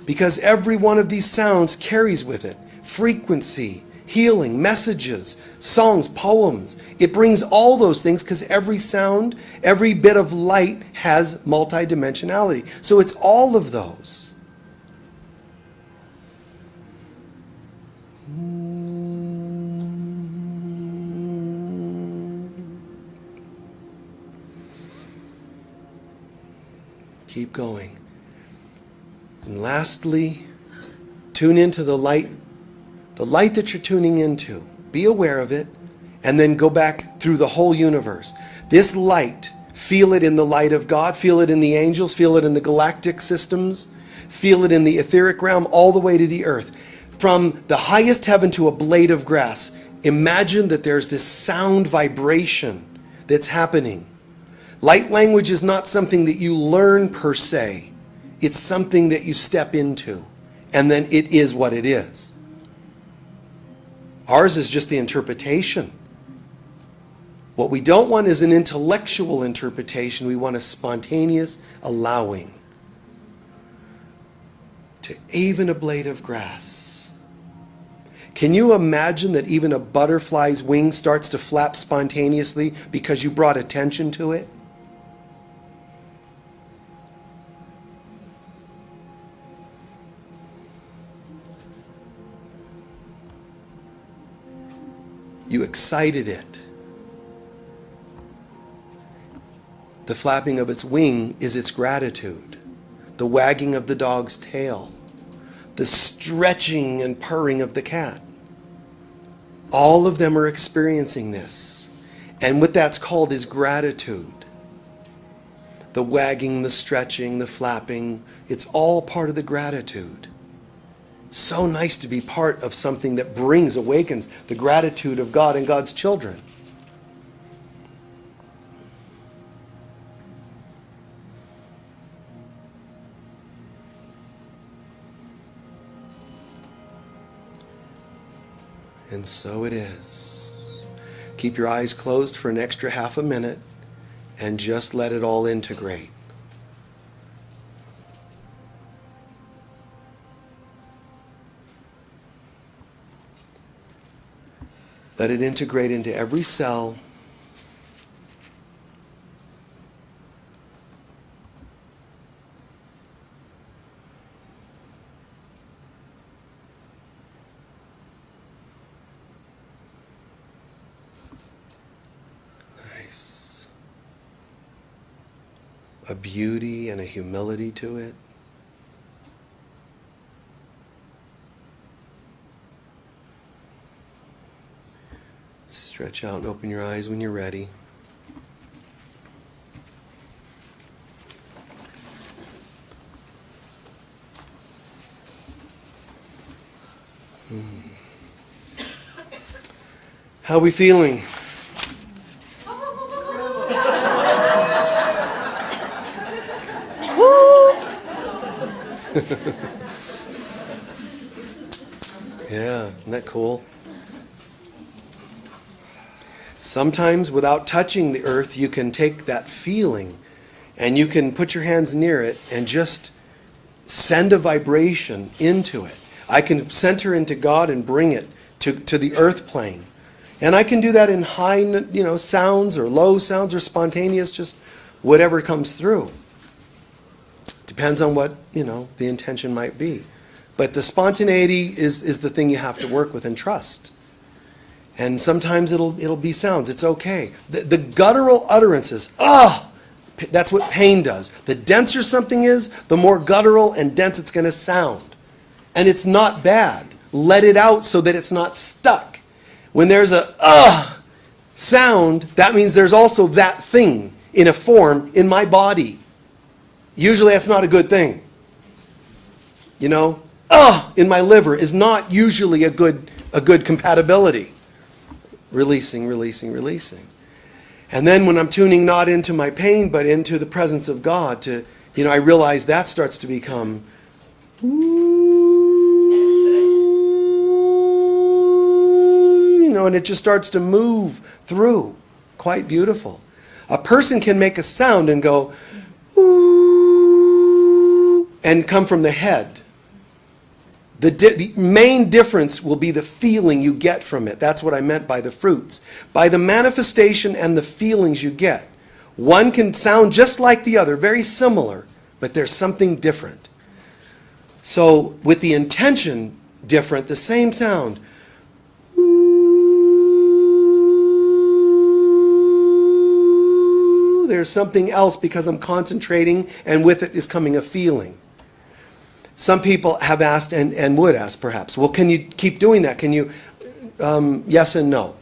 because every one of these sounds carries with it frequency, healing, messages, songs, poems. It brings all those things because every sound, every bit of light has multidimensionality. So it's all of those. Keep going. And lastly, tune into the light that you're tuning into. Be aware of it, and then go back through the whole universe. This light, feel it in the light of God, feel it in the angels, feel it in the galactic systems, feel it in the etheric realm, all the way to the earth. From the highest heaven to a blade of grass, imagine that there's this sound vibration that's happening. Light language is not something that you learn per se. It's something that you step into, and then it is what it is. Ours is just the interpretation. What we don't want is an intellectual interpretation. We want a spontaneous allowing. To even a blade of grass. Can you imagine that even a butterfly's wing starts to flap spontaneously because you brought attention to it? You excited it. The flapping of its wing is its gratitude. The wagging of the dog's tail. The stretching and purring of the cat. All of them are experiencing this. And what that's called is gratitude. The wagging, the stretching, the flapping, it's all part of the gratitude. So nice to be part of something that awakens the gratitude of God and God's children. And so it is. Keep your eyes closed for an extra half a minute and just let it all integrate. Let it integrate into every cell. Nice. A beauty and a humility to it. Stretch out and open your eyes when you're ready. How are we feeling? Yeah, isn't that cool? Sometimes without touching the earth, you can take that feeling and you can put your hands near it and just send a vibration into it. I can center into God and bring it to the earth plane. And I can do that in high, sounds or low sounds or spontaneous, just whatever comes through. Depends on what, the intention might be. But the spontaneity is the thing you have to work with and trust. And sometimes it'll be sounds. It's okay. The guttural utterances, that's what pain does. The denser something is, the more guttural and dense it's going to sound. And it's not bad. Let it out so that it's not stuck. When there's a sound, that means there's also that thing in a form in my body. Usually that's not a good thing. You know, in my liver is not usually a good compatibility. Releasing, releasing, releasing. And then when I'm tuning not into my pain, but into the presence of God, I realize that starts to become, and it just starts to move through. Quite beautiful. A person can make a sound and go, and come from the head. The main difference will be the feeling you get from it. That's what I meant by the fruits. By the manifestation and the feelings you get. One can sound just like the other, very similar, but there's something different. So with the intention different, the same sound. There's something else because I'm concentrating, and with it is coming a feeling. Some people have asked and would ask perhaps, well, can you keep doing that? Can you? Yes and no.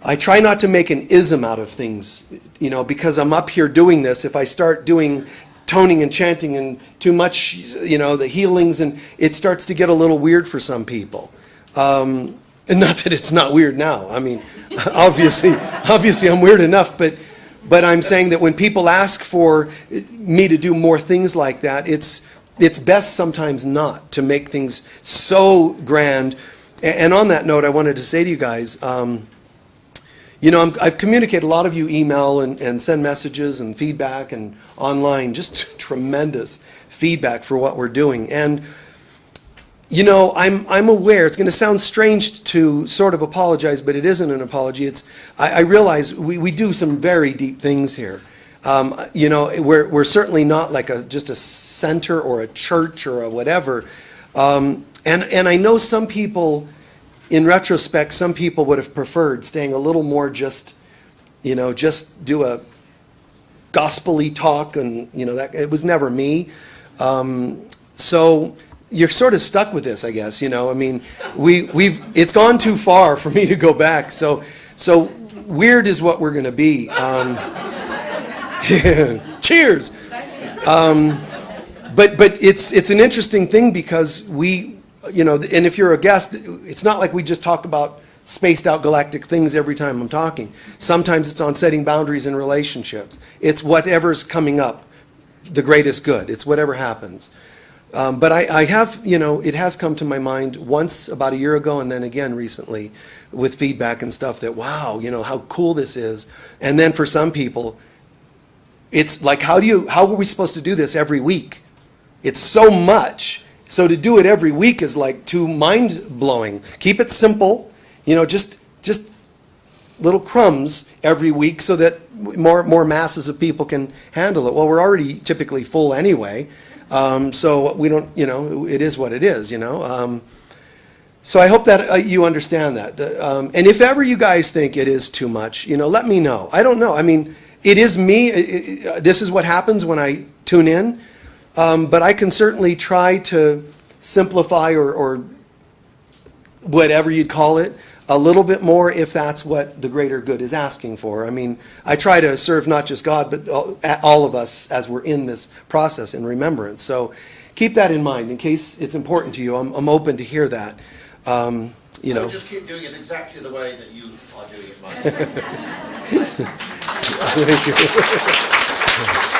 I try not to make an ism out of things, because I'm up here doing this. If I start doing toning and chanting and too much, the healings, and it starts to get a little weird for some people. And not that it's not weird now. I mean, obviously I'm weird enough, but I'm saying that when people ask for me to do more things like that, it's best sometimes not to make things so grand. And on that note, I wanted to say to you guys, I've communicated, a lot of you email and send messages and feedback and online, just tremendous feedback for what we're doing. And, I'm aware, it's going to sound strange to sort of apologize, but it isn't an apology. I realize we do some very deep things here. We're certainly not like just a center or a church or a whatever. And I know some people, in retrospect, some people would have preferred staying a little more just do a gospel-y talk, and that it was never me. So you're sort of stuck with this, I guess. It's gone too far for me to go back. So weird is what we're going to be. Cheers. But it's an interesting thing because and if you're a guest, it's not like we just talk about spaced out galactic things every time I'm talking. Sometimes it's on setting boundaries in relationships. It's whatever's coming up, the greatest good. It's whatever happens. But I have, it has come to my mind once about a year ago, and then again recently with feedback and stuff that, wow, how cool this is. And then for some people, it's like, how are we supposed to do this every week? It's so much. So to do it every week is like too mind-blowing. Keep it simple, just little crumbs every week so that more masses of people can handle it. Well, we're already typically full anyway. So we don't, it is what it is, So I hope that you understand that. And if ever you guys think it is too much, let me know. I don't know. I mean, it is me. This is what happens when I tune in. But I can certainly try to simplify or whatever you'd call it a little bit more if that's what the greater good is asking for. I mean, I try to serve not just God, but all of us as we're in this process in remembrance. So keep that in mind in case it's important to you. I'm open to hear that. Just keep doing it exactly the way that you are doing it, Mike. Thank you.